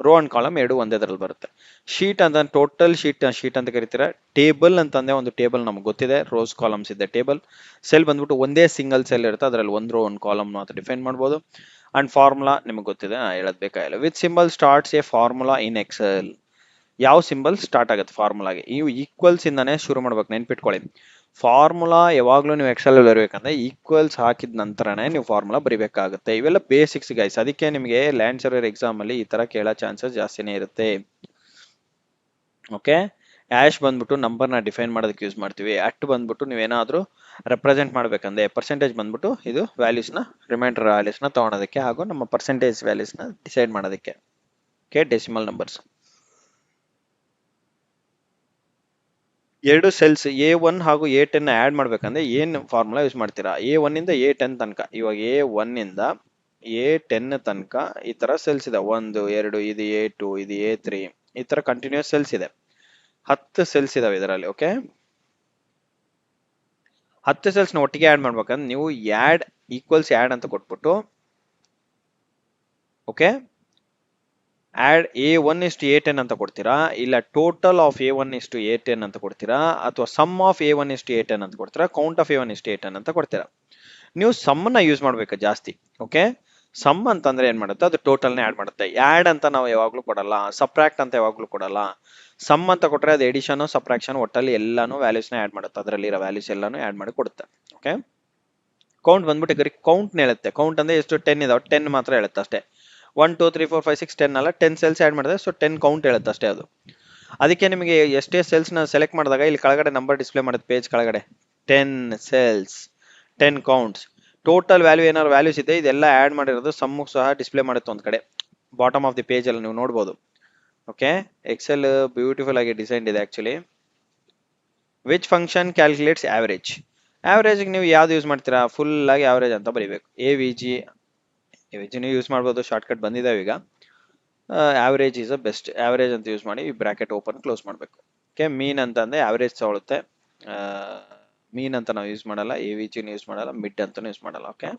ರೋ ಅಂಡ್ ಕಾಲಮ್ ಎರಡು ಒಂದೇ ಅದರಲ್ಲಿ ಬರುತ್ತೆ. ಶೀಟ್ ಅಂತ ಟೋಟಲ್ ಶೀಟ್ ಅಂತ ಕರಿತೀರಾ. ಟೇಬಲ್ ಅಂತಂದ್ರೆ ಒಂದು ಟೇಬಲ್ ನಮ್ಗೆ ಗೊತ್ತಿದೆ, ರೋಸ್ ಕಾಲಮ್ಸ್ ಇದೆ ಟೇಬಲ್. ಸೆಲ್ ಬಂದ್ಬಿಟ್ಟು ಒಂದೇ ಸಿಂಗಲ್ ಸೆಲ್ ಇರುತ್ತೆ, ಅದರಲ್ಲಿ ಒಂದು ರೋ ಒಂದು ಕಾಲಮ್ ಅಂತ ಡಿಫೈನ್ ಮಾಡ್ಬೋದು. ಅಂಡ್ ಫಾರ್ಮುಲಾ ನಿಮಗೆ ಗೊತ್ತಿದೆ, ಹೇಳೋದ್ ಬೇಕಾಗಿಲ್ಲ. With symbol starts a formula in Excel? ಯಾವ ಸಿಂಬಲ್ ಸ್ಟಾರ್ಟ್ ಆಗುತ್ತೆ ಫಾರ್ಮುಲಾಗೆ? ಇವು ಈಕ್ವಲ್ಸ್ ಇಂದಾನೆ ಶುರು ಮಾಡ್ಬೇಕು, ನೆನ್ಪಿಟ್ಕೊಳ್ಳಿ. ಫಾರ್ಮುಲಾ ಯಾವಾಗ್ಲೂ ನೀವು ಎಕ್ಸೆಲ್ ಬರಬೇಕಂದ್ರೆ ಈಕ್ವಲ್ಸ್ ಹಾಕಿದ ನಂತರನೇ ನೀವು ಫಾರ್ಮುಲಾ ಬರಿಬೇಕಾಗುತ್ತೆ. ಇವೆಲ್ಲ ಬೇಸಿಕ್ಸ್ ಗೈಸ್, ಅದಕ್ಕೆ ನಿಮಗೆ ಲ್ಯಾಂಡ್ ಸರ್ವೇರ್ ಎಕ್ಸಾಮ್ ಅಲ್ಲಿ ಈ ತರ ಕೇಳೋ ಚಾನ್ಸಸ್ ಜಾಸ್ತಿನೇ ಇರುತ್ತೆ. ಓಕೆ, ಆಶ್ ಬಂದ್ಬಿಟ್ಟು ನಂಬರ್ ನ ಡಿಫೈನ್ ಮಾಡೋದಕ್ಕೆ ಯೂಸ್ ಮಾಡ್ತೀವಿ. ಅಟ್ ಬಂದ್ಬಿಟ್ಟು ನೀವೇನಾದ್ರೂ ರೆಪ್ರೆಸೆಂಟ್ ಮಾಡ್ಬೇಕಂದ್ರೆ, ಪರ್ಸೆಂಟೇಜ್ ಬಂದ್ಬಿಟ್ಟು ಇದು ವ್ಯಾಲ್ಯೂಸ್ ನ ರಿಮೈಂಡರ್ ವ್ಯಾಲ್ಯೂಸ್ ನ ತಗೊಳೋದಕ್ಕೆ ಹಾಗೂ ನಮ್ಮ ಪರ್ಸೆಂಟೇಜ್ ವ್ಯಾಲ್ಯೂಸ್ ನ ಡಿಸೈಡ್ ಮಾಡೋದಕ್ಕೆ. Okay, decimal numbers. ಎರಡು ಸೆಲ್ಸ್ A1 ಹಾಗೂ A10 ಆಡ್ ಮಾಡ್ಬೇಕಂದ್ರೆ ಏನ್ ಫಾರ್ಮುಲಾ ಯೂಸ್ ಮಾಡ್ತೀರಾ? A1 ಇಂದ A10 ತನಕ, ಇವಾಗ A1 ಇಂದ A10 ತನಕ ಈ ತರ ಸೆಲ್ಸ್ ಇದೆ, 1 2, ಇದು A2, ಇದು A3, ಈ ತರ ಕಂಟಿನ್ಯೂಸ್ ಸೆಲ್ಸ್ ಇದೆ. 10 ಸೆಲ್ಸ್ ಇದಾವೆ ಇದರಲ್ಲಿ. ಓಕೆ, 10 ಸೆಲ್ಸ್ ನ ಒಟ್ಟಿಗೆ ಆಡ್ ಮಾಡ್ಬೇಕಂದ್ರೆ ನೀವು ಆಡ್ ಈಕ್ವಲ್ಸ್ ಆಡ್ ಅಂತ ಕೊಟ್ಬಿಟ್ಟು, ಓಕೆ, ಆಡ್ A1 ಇಷ್ಟು A10 ಅಂತ ಕೊಡ್ತೀರಾ, ಇಲ್ಲ ಟೋಟಲ್ ಆಫ್ A1 ಇಷ್ಟು A10 ಅಂತ ಕೊಡ್ತೀರಾ, ಅಥವಾ ಸಮ್ ಆಫ್ A1 ಇಷ್ಟು A10 ಅಂತ ಕೊಡ್ತೀರಾ, ಕೌಂಟ್ ಆಫ್ A1 ಇಷ್ಟು A10 ಅಂತ ಕೊಡ್ತೀರಾ. ನೀವು ಸಮ್ ನ ಯೂಸ್ ಮಾಡ್ಬೇಕು ಜಾಸ್ತಿ. ಓಕೆ, ಸಮ್ ಅಂತಂದ್ರೆ ಏನ್ ಮಾಡುತ್ತೆ, ಅದು ಟೋಟಲ್ ನೇ ಆಡ್ ಮಾಡುತ್ತೆ. ಆಡ್ ಅಂತ ನಾವು ಯಾವಾಗ್ಲೂ ಕೊಡಲ್ಲ, ಸಬ್ಟ್ರಾಕ್ಟ್ ಅಂತ ಯಾವಾಗ್ಲೂ ಕೊಡಲ್ಲ. ಸಮ್ ಅಂತ ಕೊಟ್ರೆ ಅದು ಎಡಿಷನ್ ಸಬ್ಟ್ರಾಕ್ಷನ್ ಒಟ್ಟಲ್ಲಿ ಎಲ್ಲಾನು ವ್ಯಾಲ್ಯೂಸ್ ನ ಆಡ್ ಮಾಡುತ್ತೆ, ಅದರಲ್ಲಿ ಇರೋ ವ್ಯಾಲ್ಯೂಸ್ ಎಲ್ಲಾನು ಆಡ್ ಮಾಡಿ ಕೊಡುತ್ತೆ. ಓಕೆ, ಕೌಂಟ್ ಬಂದ್ಬಿಟ್ಟು ಕೌಂಟ್ ಹೇಳುತ್ತೆ. ಕೌಂಟ್ ಅಂದ್ರೆ ಎಷ್ಟು 10 ಇದಾವೆ, 10 ಮಾತ್ರ ಹೇಳುತ್ತೆ ಅಷ್ಟೇ. 1 2 3 4 5 6 10 ಅಲ್ಲ, 10 ಸೆಲ್ಸ್ ಆಡ್ ಮಾಡಿದ್ರೆ ಸೊ 10 ಕೌಂಟ್ ಹೇಳುತ್ತೆ ಅಷ್ಟೇ ಅದು. ಅದಕ್ಕೆ ನಿಮಗೆ ಎಷ್ಟೇ ಸೆಲ್ಸ್ ನ ಸೆಲೆಕ್ಟ್ ಮಾಡಿದಾಗ ಇಲ್ಲಿ ಕೆಳಗಡೆ ನಂಬರ್ ಡಿಸ್ಪ್ಲೇ ಮಾಡುತ್ತೆ ಪೇಜ್ ಕೆಳಗಡೆ, 10 ಸೆಲ್ಸ್ 10 ಕೌಂಟ್ಸ್. ಟೋಟಲ್ ವ್ಯಾಲ್ಯೂ ಏನಾದ್ರು ವ್ಯಾಲ್ಯೂಸ್ ಇದೆ ಇದೆಲ್ಲ ಆಡ್ ಮಾಡಿರೋದು ಸಮ್ ಸಹ ಡಿಸ್ಪ್ಲೇ ಮಾಡುತ್ತೆ ಒಂದ್ ಕಡೆ ಬಾಟಮ್ ಆಫ್ ದಿ ಪೇಜ್ ಅಲ್ಲಿ ನೀವು ನೋಡಬಹುದು. ಓಕೆ, ಎಕ್ಸೆಲ್ ಬ್ಯೂಟಿಫುಲ್ ಆಗಿ ಡಿಸೈನ್ ಇದೆ actually. Which function calculates average? Average ನೀವು ಯಾವ್ದು ಯೂಸ್ ಮಾಡ್ತೀರಾ? ಫುಲ್ ಆಗಿ ಆವರೇಜ್ ಅಂತ ಬರೀಬೇಕು. AVG ನೀವು ಯೂಸ್ ಮಾಡ್ಬೋದು, ಶಾರ್ಟ್ ಕಟ್ ಬಂದಿದ್ದಾವೆ ಈಗ. Average is a best, average ಅಂತ ಯೂಸ್ ಮಾಡಿ ಬ್ರಾಕೆಟ್ ಓಪನ್ ಕ್ಲೋಸ್ ಮಾಡಬೇಕು. ಓಕೆ, ಮೀನ್ ಅಂತ ಅಂದ್ರೆ ಆವರೇಜ್ ತಗೊಳುತ್ತೆ, ಮೀನ್ ಅಂತ ನಾವು ಯೂಸ್ ಮಾಡಲ್ಲ, AVG ಯೂಸ್ ಮಾಡಲ್ಲ, ಮಿಡ್ ಅಂತ ಯೂಸ್ ಮಾಡಲ್ಲ. Okay,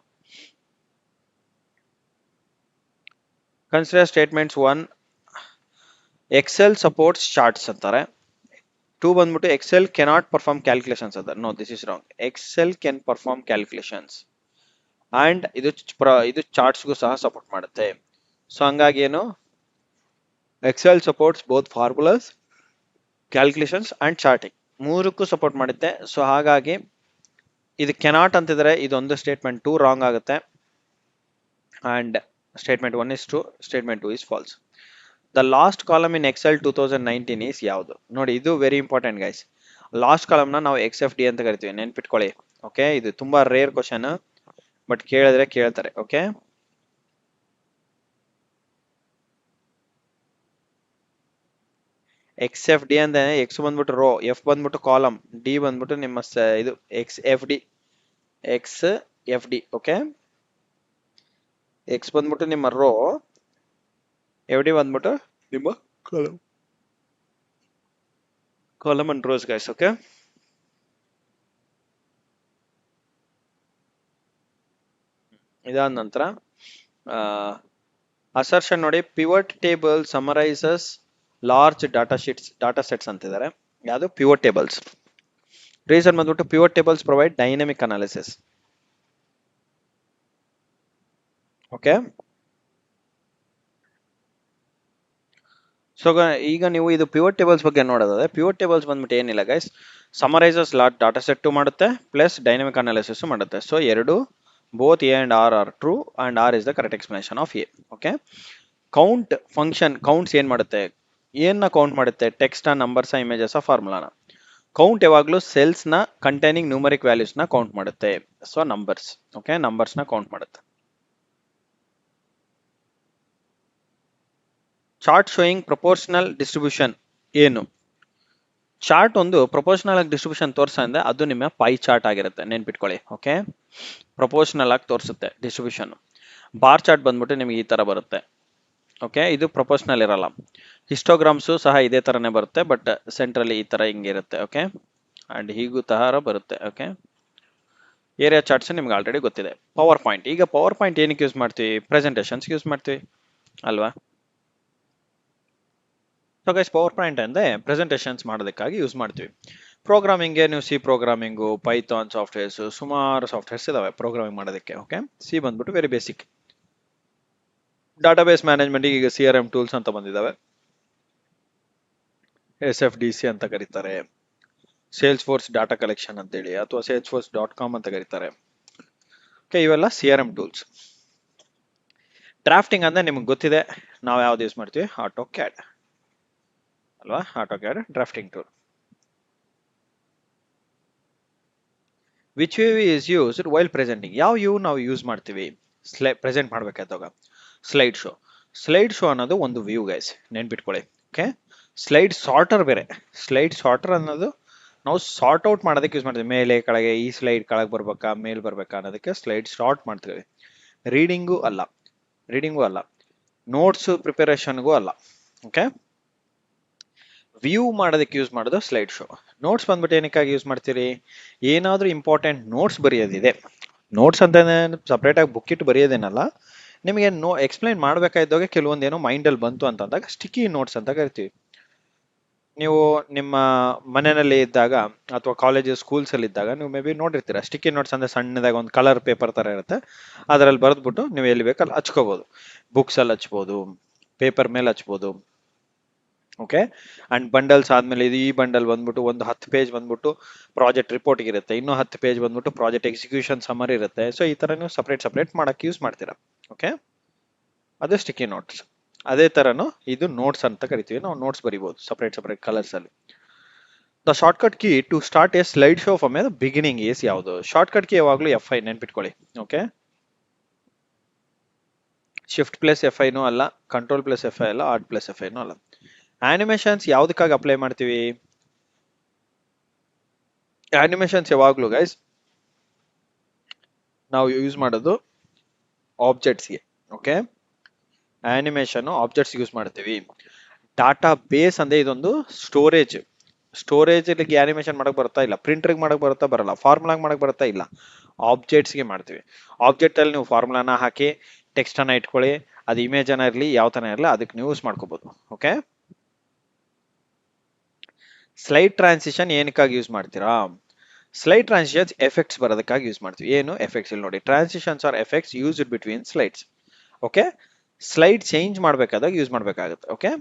consider statements 1 Excel supports charts ಅಂತಾರೆ. 2 ಬಂದ್ಬಿಟ್ಟು ಎಕ್ಸೆಲ್ ಕೆನಾಟ್ ಪರ್ಫಾರ್ಮ್ ಕ್ಯಾಲ್ಕುಲೇಷನ್ಸ್ ಅಂತ. No, this is wrong. Excel can perform calculations. And ಇದು ಚಾರ್ಟ್ಸ್ಗೂ ಸಹ ಸಪೋರ್ಟ್ ಮಾಡುತ್ತೆ. ಸೊ ಹಂಗಾಗಿ ಏನು, Excel supports both formulas, calculations and charting ಮೂರಕ್ಕೂ ಸಪೋರ್ಟ್ ಮಾಡುತ್ತೆ. ಸೊ ಹಾಗಾಗಿ ಇದು ಕೆನಾಟ್ ಅಂತಿದ್ರೆ ಇದೊಂದು ಸ್ಟೇಟ್ಮೆಂಟ್ 2 ರಾಂಗ್ ಆಗುತ್ತೆ, and statement 1 is true, statement 2 is false. The last column in Excel 2019 is ಯಾವುದು? ನೋಡಿ, ಇದು ವೆರಿ ಇಂಪಾರ್ಟೆಂಟ್ ಗೈಸ್. ಲಾಸ್ಟ್ ಕಾಲಮ್ನ ನಾವು XFD ಅಂತ ಕರಿತೀವಿ, ನೆನ್ಪಿಟ್ಕೊಳ್ಳಿ. ಓಕೆ, ಇದು ತುಂಬಾ ರೇರ್ ಕ್ವಶನ್, ಬಟ್ ಕೇಳಿದ್ರೆ ಕೇಳ್ತಾರೆ. ಓಕೆ, XFD ಅಂದ್ರೆ ಎಕ್ಸ್ ಬಂದ್ಬಿಟ್ಟು ರೋ, ಎಫ್ ಬಂದ್ಬಿಟ್ಟು ಕಾಲಮ್, ಡಿ ಬಂದ್ಬಿಟ್ಟು ನಿಮ್ಮ ಇದು XFD. ಓಕೆ, ಎಕ್ಸ್ ಬಂದ್ಬಿಟ್ಟು ನಿಮ್ಮ ರೋ, FD ಬಂದ್ಬಿಟ್ಟು ನಿಮ್ಮ column and rows guys. Okay, ಇದಾದ ನಂತರ ಅಸರ್ಷನ್ ನೋಡಿ, pivot table summarises large data sets ಅಂತಿದ್ದಾರೆ. ಯಾವುದು? Pivot tables. ರೀಸನ್ ಬಂದ್ಬಿಟ್ಟು pivot tables provide dynamic analysis. Okay, so ಈಗ ನೀವು ಇದು ಪಿವಟ್ ಟೇಬಲ್ಸ್ ಬಗ್ಗೆ ನೋಡೋದಾದ್ರೆ, ಪಿವಟ್ ಟೇಬಲ್ಸ್ ಬಂದ್ಬಿಟ್ಟು ಏನಿಲ್ಲ guys, summarises large data set ಮಾಡುತ್ತೆ, ಪ್ಲಸ್ ಡೈನಮಿಕ್ ಅನಾಲಿಸಿಸ್ ಮಾಡುತ್ತೆ. ಸೊ ಎರಡು, both A and R are true, and R is the correct explanation of A. Okay, count function counts ಏನ್ ಮಾಡುತ್ತೆ? ಏನ್ನ ಕೌಂಟ್ ಮಾಡುತ್ತೆ? ಟೆಕ್ಸ್ಟ್, ನಂಬರ್ಸ್, ಇಮೇಜಸ್, ಫಾರ್ಮುಲಾನ. Count ಯಾವಾಗಲೂ cells ನ ಕಂಟೈನಿಂಗ್ ನ್ಯೂಮರಿಕ್ ವ್ಯಾಲ್ಯೂಸ್ ನ ಕೌಂಟ್ ಮಾಡುತ್ತೆ. So numbers. ಓಕೆ, ನಂಬರ್ಸ್ ನ ಕೌಂಟ್ ಮಾಡುತ್ತೆ. ಚಾರ್ಟ್ ಶೋಯಿಂಗ್ ಪ್ರಪೋರ್ಷನಲ್ ಡಿಸ್ಟ್ರಿಬ್ಯೂಷನ್ ಏನು? ಚಾರ್ಟ್ ಒಂದು ಪ್ರಪೋರ್ಷನಲ್ ಆಗಿ ಡಿಸ್ಟ್ರಿಬ್ಯೂಷನ್ ತೋರಿಸ ಅಂದ್ರೆ ಅದು ನಿಮ್ಮ ಪೈ ಚಾರ್ಟ್ ಆಗಿರುತ್ತೆ, ನೆನ್ಪಿಟ್ಕೊಳ್ಳಿ. ಓಕೆ, ಪ್ರಪೋರ್ಷನಲ್ ಆಗಿ ತೋರಿಸುತ್ತೆ ಡಿಸ್ಟ್ರಿಬ್ಯೂಷನ್. ಬಾರ್ ಚಾರ್ಟ್ ಬಂದ್ಬಿಟ್ಟು ನಿಮಗೆ ಈ ತರ ಬರುತ್ತೆ. ಓಕೆ, ಇದು ಪ್ರಪೋರ್ಷನಲ್ ಇರಲ್ಲ. ಹಿಸ್ಟೋಗ್ರಾಮ್ಸು ಸಹ ಇದೇ ತರನೇ ಬರುತ್ತೆ, ಬಟ್ ಸೆಂಟ್ರಲ್ಲಿ ಈ ತರ ಹಿಂಗಿರುತ್ತೆ. ಓಕೆ, ಅಂಡ್ ಹೀಗೂ ತರ ಬರುತ್ತೆ. ಓಕೆ, ಏರಿಯಾ ಚಾರ್ಟ್ಸ್ ನಿಮ್ಗೆ ಆಲ್ರೆಡಿ ಗೊತ್ತಿದೆ. Power point. ಈಗ ಪವರ್ ಪಾಯಿಂಟ್ ಏನಕ್ಕೆ ಯೂಸ್ ಮಾಡ್ತೀವಿ? ಪ್ರೆಸೆಂಟೇಷನ್ಸ್ ಯೂಸ್ ಮಾಡ್ತೀವಿ ಅಲ್ವಾ? ಸೊ ಗೈಸ್, ಪವರ್ ಪಾಯಿಂಟ್ ಅಂದ್ರೆ ಪ್ರೆಸೆಂಟೇಷನ್ಸ್ ಮಾಡೋದಕ್ಕಾಗಿ ಯೂಸ್ ಮಾಡ್ತೀವಿ. ಪ್ರೋಗ್ರಾಮಿಂಗ್ಗೆ ನೀವು ಸಿ ಪ್ರೋಗ್ರಾಮಿಂಗು, ಪೈಥಾನ್ ಸಾಫ್ಟ್ವೇರ್ಸ್, ಸುಮಾರು ಸಾಫ್ಟ್ವೇರ್ಸ್ ಇದಾವೆ ಪ್ರೋಗ್ರಾಮಿಂಗ್ ಮಾಡೋದಕ್ಕೆ. ಓಕೆ, ಸಿ ಬಂದ್ಬಿಟ್ಟು ವೆರಿ ಬೇಸಿಕ್. ಡಾಟಾಬೇಸ್ ಮ್ಯಾನೇಜ್ಮೆಂಟ್ ಈಗ CRM ಟೂಲ್ಸ್ ಅಂತ ಬಂದಿದ್ದಾವೆ, SFDC ಅಂತ ಕರೀತಾರೆ, ಸೇಲ್ಸ್ ಫೋರ್ಸ್ ಡಾಟಾ ಕಲೆಕ್ಷನ್ ಅಂತೇಳಿ, ಅಥವಾ salesforce.com ಅಂತ ಕರೀತಾರೆ. ಓಕೆ, ಇವೆಲ್ಲ CRM ಟೂಲ್ಸ್. ಡ್ರಾಫ್ಟಿಂಗ್ ಅಂದ್ರೆ ನಿಮ್ಗೆ ಗೊತ್ತಿದೆ, ನಾವು ಯಾವ್ದು ಯೂಸ್ ಮಾಡ್ತೀವಿ? AutoCAD ಅಲ್ವಾ? AutoCAD drafting tool. Which view is used while presenting? ಯಾವ ವ್ಯೂ ನಾವು ಯೂಸ್ ಮಾಡ್ತೀವಿ ಪ್ರೆಸೆಂಟ್ ಮಾಡ್ಬೇಕಾದಾಗ? Slide show. ಸ್ಲೈಡ್ ಶೋ ಅನ್ನೋದು ಒಂದು ವ್ಯೂ ಗೈಸ್, ನೆನ್ಪಿಟ್ಕೊಳ್ಳಿ. ಓಕೆ, ಸ್ಲೈಡ್ ಸಾರ್ಟರ್ ಬೇರೆ. ಸ್ಲೈಡ್ ಸಾರ್ಟರ್ ಅನ್ನೋದು ನಾವು ಸಾರ್ಟ್ ಔಟ್ ಮಾಡೋದಕ್ಕೆ ಯೂಸ್ ಮಾಡ್ತೀವಿ. ಮೇಲೆ ಕೆಳಗೆ, ಈ ಸ್ಲೈಡ್ ಕೆಳಗೆ ಬರ್ಬೇಕಾ ಮೇಲ್ ಬರ್ಬೇಕಾ ಅನ್ನೋದಕ್ಕೆ ಸ್ಲೈಡ್ ಸಾರ್ಟ್ ಮಾಡ್ತೀವಿ. ರೀಡಿಂಗು ಅಲ್ಲ, ನೋಟ್ಸ್ ಪ್ರಿಪರೇಷನ್ಗೂ ಅಲ್ಲ. ಓಕೆ, ವ್ಯೂ ಮಾಡೋದಕ್ಕೆ ಯೂಸ್ ಮಾಡೋದು ಸ್ಲೈಡ್ ಶೋ. ನೋಟ್ಸ್ ಬಂದ್ಬಿಟ್ಟು ಏನಕ್ಕಾಗಿ ಯೂಸ್ ಮಾಡ್ತೀರಿ? ಏನಾದ್ರೂ ಇಂಪಾರ್ಟೆಂಟ್ ನೋಟ್ಸ್ ಬರೆಯೋದಿದೆ, ನೋಟ್ಸ್ ಅಂತ ಸಪ್ರೇಟ್ ಆಗಿ ಬುಕ್ ಇಟ್ಟು ಬರೆಯೋದೇನಲ್ಲ, ನಿಮಗೆ ಎಕ್ಸ್ಪ್ಲೈನ್ ಮಾಡ್ಬೇಕಾಯ್ದಾಗ ಕೆಲವೊಂದೇನೋ ಮೈಂಡ್ ಅಲ್ಲಿ ಬಂತು ಅಂತಂದಾಗ ಸ್ಟಿಕ್ಕಿ ನೋಟ್ಸ್ ಅಂತ ಕರಿತೀವಿ. ನೀವು ನಿಮ್ಮ ಮನೆಯಲ್ಲಿ ಇದ್ದಾಗ ಅಥವಾ ಕಾಲೇಜ್ ಸ್ಕೂಲ್ಸ್ ಅಲ್ಲಿ ಇದ್ದಾಗ ನೀವು ಮೇ ಬಿ ನೋಡಿರ್ತೀರಾ, ಸ್ಟಿಕ್ಕಿ ನೋಟ್ಸ್ ಅಂದ್ರೆ ಸಣ್ಣದಾಗ ಒಂದು ಕಲರ್ ಪೇಪರ್ ತರ ಇರುತ್ತೆ, ಅದರಲ್ಲಿ ಬರೆದ್ಬಿಟ್ಟು ನೀವು ಎಲ್ಲಿ ಬೇಕಲ್ಲಿ ಹಚ್ಕೋಬಹುದು. ಬುಕ್ಸ್ ಅಲ್ಲಿ ಹಚ್ಬೋದು, ಪೇಪರ್ ಮೇಲೆ ಹಚ್ಬೋದು. ಓಕೆ, ಅಂಡ್ ಬಂಡಲ್ಸ್ ಆದ್ಮೇಲೆ ಇದು ಈ ಬಂಡಲ್ ಬಂದ್ಬಿಟ್ಟು ಒಂದು 10 ಪೇಜ್ ಬಂದ್ಬಿಟ್ಟು ಪ್ರಾಜೆಕ್ಟ್ ರಿಪೋರ್ಟ್ ಇರುತ್ತೆ, ಇನ್ನೂ 10 ಪೇಜ್ ಬಂದ್ಬಿಟ್ಟು ಪ್ರಾಜೆಕ್ಟ್ ಎಕ್ಸಿಕ್ಯೂಷನ್ ಸಮರಿ ಇರುತ್ತೆ. ಸೊ ಈ ತರ ನೀವು ಸಪ್ರೇಟ್ ಮಾಡಕ್ಕೆ ಯೂಸ್ ಮಾಡ್ತೀರಾ. ಓಕೆ, ಅದು ಸ್ಟಿಕ್ಕಿ ನೋಟ್ಸ್. ಅದೇ ತರನು ಇದು ನೋಟ್ಸ್ ಅಂತ ಕರಿತೀವಿ, ನಾವು ನೋಟ್ಸ್ ಬರಿಬಹುದು ಸಪ್ರೇಟ್ ಕಲರ್ಸ್ ಅಲ್ಲಿ. The shortcut key to start a slide show from a beginning is ಯಾವುದು? ಶಾರ್ಟ್ಕಟ್ ಕೀ ಯಾವಾಗಲೂ F5 ನೆನ್ಪಿಟ್ಕೊಳ್ಳಿ. ಓಕೆ, ಶಿಫ್ಟ್ ಪ್ಲಸ್ F5 ಅಲ್ಲ, ಕಂಟ್ರೋಲ್ ಪ್ಲಸ್ F5 ಅಲ್ಲ, ಆಲ್ಟ್ ಪ್ಲಸ್ F5 ಅಲ್ಲ. ಆನಿಮೇಷನ್ಸ್ ಯಾವ್ದಕ್ಕಾಗಿ ಅಪ್ಲೈ ಮಾಡ್ತೀವಿ? ಆನಿಮೇಷನ್ಸ್ ಯಾವಾಗ್ಲೂ ಗೈಸ್ ನಾವು ಯೂಸ್ ಮಾಡೋದು ಆಬ್ಜೆಕ್ಟ್ಸ್ಗೆ. ಓಕೆ, ಆನಿಮೇಷನ್ ಆಬ್ಜೆಕ್ಟ್ಸ್ ಯೂಸ್ ಮಾಡ್ತೀವಿ. ಡಾಟಾ ಬೇಸ್ ಅಂದ್ರೆ ಇದೊಂದು ಸ್ಟೋರೇಜ್ ಆನಿಮೇಷನ್ ಮಾಡಕ್ ಬರುತ್ತಾ? ಇಲ್ಲ. ಪ್ರಿಂಟರ್ಗೆ ಮಾಡಕ್ ಬರುತ್ತಾ? ಬರಲ್ಲ. ಫಾರ್ಮುಲಾಗ್ ಮಾಡಕ್ ಬರುತ್ತಾ? ಇಲ್ಲ. ಆಬ್ಜೆಕ್ಟ್ಸ್ಗೆ ಮಾಡ್ತೀವಿ. ಆಬ್ಜೆಕ್ಟ್ ಅಲ್ಲಿ ನೀವು ಫಾರ್ಮುಲಾನ ಹಾಕಿ ಟೆಕ್ಸ್ಟ್ ಅನ್ನ ಇಟ್ಕೊಳ್ಳಿ, ಅದು ಇಮೇಜ್ ಅನ್ನ ಇರಲಿ, ಯಾವ ತರ ಇರಲಿ, ಅದಕ್ಕೆ ನೀವು ಯೂಸ್ ಮಾಡ್ಕೋಬಹುದು. ಓಕೆ, ಸ್ಲೈಡ್ ಟ್ರಾನ್ಸಿಷನ್ ಏನಕ್ಕಾಗಿ ಯೂಸ್ ಮಾಡ್ತೀರಾ? ಸ್ಲೈಡ್ ಟ್ರಾನ್ಸಿಷನ್ಸ್ ಎಫೆಕ್ಟ್ಸ್ ಬರೋದಕ್ಕಾಗಿ ಯೂಸ್ ಮಾಡ್ತೀವಿ. ಏನು ಎಫೆಕ್ಟ್ಸ್ ಇಲ್ಲಿ ನೋಡಿ, transitions are effects used between slides. Okay, slide change ಮಾಡಬೇಕಾದಾಗ ಯೂಸ್ ಮಾಡಬೇಕಾಗುತ್ತೆ. ಓಕೆ,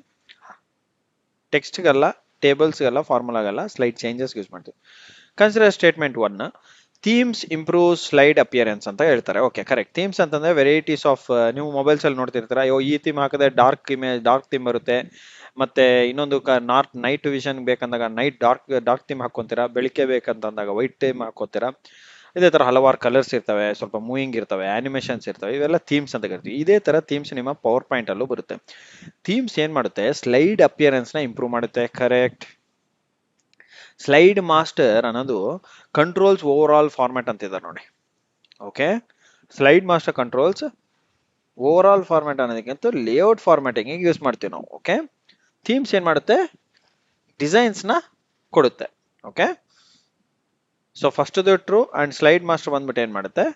ಟೆಕ್ಸ್ಟ್ಗೆಲ್ಲ, ಟೇಬಲ್ಸ್ಗೆಲ್ಲ, ಫಾರ್ಮುಲಾಗೆಲ್ಲ ಸ್ಲೈಡ್ ಚೇಂಜಸ್ ಯೂಸ್ ಮಾಡ್ತೀವಿ. Consider statement 1, themes improve slide appearance ಅಂತ ಹೇಳ್ತಾರೆ. Okay, correct. ಥೀಮ್ಸ್ ಅಂತಂದ್ರೆ ವೆರೈಟೀಸ್ ಆಫ್, ನೀವು ಮೊಬೈಲ್ಸ್ ಅಲ್ಲಿ ನೋಡ್ತಿರ್ತೀರಾ, ಅಯ್ಯೋ ಈ ಥೀಮ್ ಹಾಕಿದ್ರೆ ಡಾರ್ಕ್ ಇಮೇಜ್, ಡಾರ್ಕ್ ಥೀಮ್ ಬರುತ್ತೆ, ಮತ್ತೆ ಇನ್ನೊಂದು ನೈಟ್ ವಿಷನ್ ಬೇಕಂದಾಗ ನೈಟ್ ಡಾರ್ಕ್ ಥೀಮ್ ಹಾಕೊಂತೀರಾ, ಬೆಳಿಗ್ಗೆ ಬೇಕಂತಂದಾಗ ವೈಟ್ ಥೀಮ್ ಹಾಕೋತೀರಾ. ಇದೇ ತರ ಹಲವಾರು ಕಲರ್ಸ್ ಇರ್ತವೆ, ಸ್ವಲ್ಪ ಮೂವಿಂಗ್ ಇರ್ತವೆ, ಆನಿಮೇಷನ್ಸ್ ಇರ್ತವೆ, ಇವೆಲ್ಲ ಥೀಮ್ಸ್ ಅಂತ ಕರಿತೀವಿ. ಇದೇ ತರ ಥೀಮ್ಸ್ ನಿಮ್ಮ ಪವರ್ ಪಾಯಿಂಟ್ ಅಲ್ಲೂ ಬರುತ್ತೆ. ಥೀಮ್ಸ್ ಏನ್ ಮಾಡುತ್ತೆ, ಸ್ಲೈಡ್ ಅಪಿಯರೆನ್ಸ್ ನ ಇಂಪ್ರೂವ್ ಮಾಡುತ್ತೆ. ಕರೆಕ್ಟ್. ಸ್ಲೈಡ್ ಮಾಸ್ಟರ್ ಅನ್ನೋದು ಕಂಟ್ರೋಲ್ಸ್ ಓವರ್ ಆಲ್ ಫಾರ್ಮ್ಯಾಟ್ ಅಂತಿದ್ದಾರೆ ನೋಡಿ. Okay, slide master controls over all format ಅನ್ನೋದಕ್ಕಿಂತ ಲೇಔಟ್ ಫಾರ್ಮ್ಯಾಟಿಂಗ್ ಯೂಸ್ ಮಾಡ್ತೀವಿ ನಾವು. ಓಕೆ, ಥೀಮ್ಸ್ ಏನ್ ಮಾಡುತ್ತೆ, ಡಿಸೈನ್ಸ್ ನ ಕೊಡುತ್ತೆ. Okay, so first true and slide master ಬಂದ್ಬಿಟ್ಟು ಏನ್ ಮಾಡುತ್ತೆ,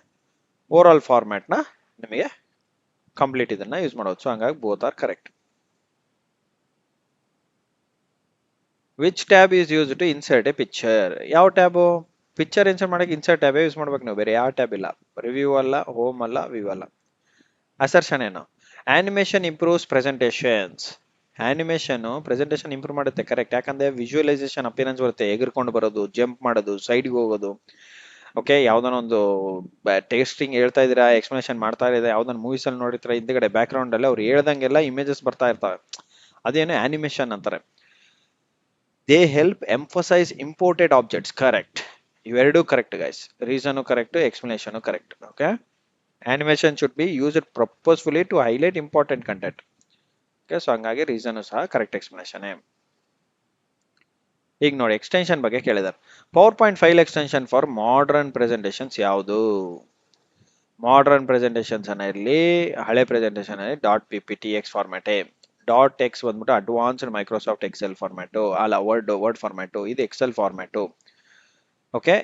ಓವರ್ ಆಲ್ ಫಾರ್ಮ್ಯಾಟ್ ನ ನಿಮಗೆ ಕಂಪ್ಲೀಟ್ ಇದನ್ನ ಯೂಸ್ ಮಾಡೋದು. ಸೊ ಹಂಗಾಗಿ both are correct. Which tab is use to insert a picture? ಯಾವ ಟ್ಯಾಬು? ಪಿಕ್ಚರ್ ಇನ್ಸರ್ಟ್ ಮಾಡಕ್ಕೆ ಇನ್ಸರ್ಟ್ ಟ್ಯಾಬ್ ಯೂಸ್ ಮಾಡ್ಬೇಕು ನೀವು, ಬೇರೆ ಯಾವ ಟ್ಯಾಬ್ ಇಲ್ಲ. ರಿವ್ಯೂ ಅಲ್ಲ, ಹೋಮ್ ಅಲ್ಲ, ವ್ಯೂ ಅಲ್ಲ. ಅಸರ್ಷನ್ ಏನು? Animation improves presentations. Animation presentation improve ಮಾಡುತ್ತೆ. ಕರೆಕ್ಟ್. ಯಾಕಂದ್ರೆ ವಿಜುವಲೈಸೇಷನ್ ಅಪಿಯರೆನ್ಸ್ ಬರುತ್ತೆ, ಎಗರ್ಕೊಂಡು ಬರೋದು, ಜಂಪ್ ಮಾಡೋದು, ಸೈಡ್ಗೆ ಹೋಗೋದು. ಓಕೆ, ಯಾವ್ದಾನ ಒಂದು ಟೇಸ್ಟಿಂಗ್ ಹೇಳ್ತಾ ಇದೀರಾ, ಎಕ್ಸ್ಪ್ಲನೇಷನ್ ಮಾಡ್ತಾ ಇದೆ, ಯಾವ್ದಾನ ಮೂವೀಸ್ ಅಲ್ಲಿ ನೋಡಿರ್ತಾರೆ, ಹಿಂದ್ಗಡೆ ಬ್ಯಾಕ್ ಗ್ರೌಂಡ್ ಅಲ್ಲಿ ಅವ್ರು ಹೇಳ್ದಂಗೆಲ್ಲ ಇಮೇಜಸ್ ಬರ್ತಾ ಇರ್ತವೆ, ಅದೇನು ಆನಿಮೇಷನ್ ಅಂತಾರೆ. They help emphasise imported objects. Correct. ಇವೆರಡೂ correct guys. Reason correct, explanation correct. Okay, animation should be used purposefully to highlight important content. Okay, so ಹಂಗಾಗಿ ರೀಸನ್ ಸಹ ಕರೆಕ್ಟ್ ಎಕ್ಸ್ಪ್ಲನೇಷನ್. ಈಗ ನೋಡಿ, ಎಕ್ಸ್ಟೆನ್ಷನ್ ಬಗ್ಗೆ ಕೇಳಿದಾರೆ. PowerPoint file extension for modern presentations ಯಾವುದು? Modern presentations ಅನ್ನ ಇರಲಿ, ಹಳೆ ಪ್ರೆಸೆಂಟೇಷನ್ ಡಾಟ್ PPTX ಫಾರ್ಮ್ಯಾಟೇ. ಡಾಟ್ ಎಕ್ಸ್ ಬಂದ್ಬಿಟ್ಟು ಅಡ್ವಾನ್ಸ್ಡ್ ಮೈಕ್ರೋಸಾಫ್ಟ್ ಎಕ್ಸೆಲ್ ಫಾರ್ಮ್ಯಾಟು, ಅಲ್ಲ ವರ್ಡ್ ಫಾರ್ಮ್ಯಾಟು, ಇದು ಎಕ್ಸೆಲ್ ಫಾರ್ಮ್ಯಾಟು. ಓಕೆ,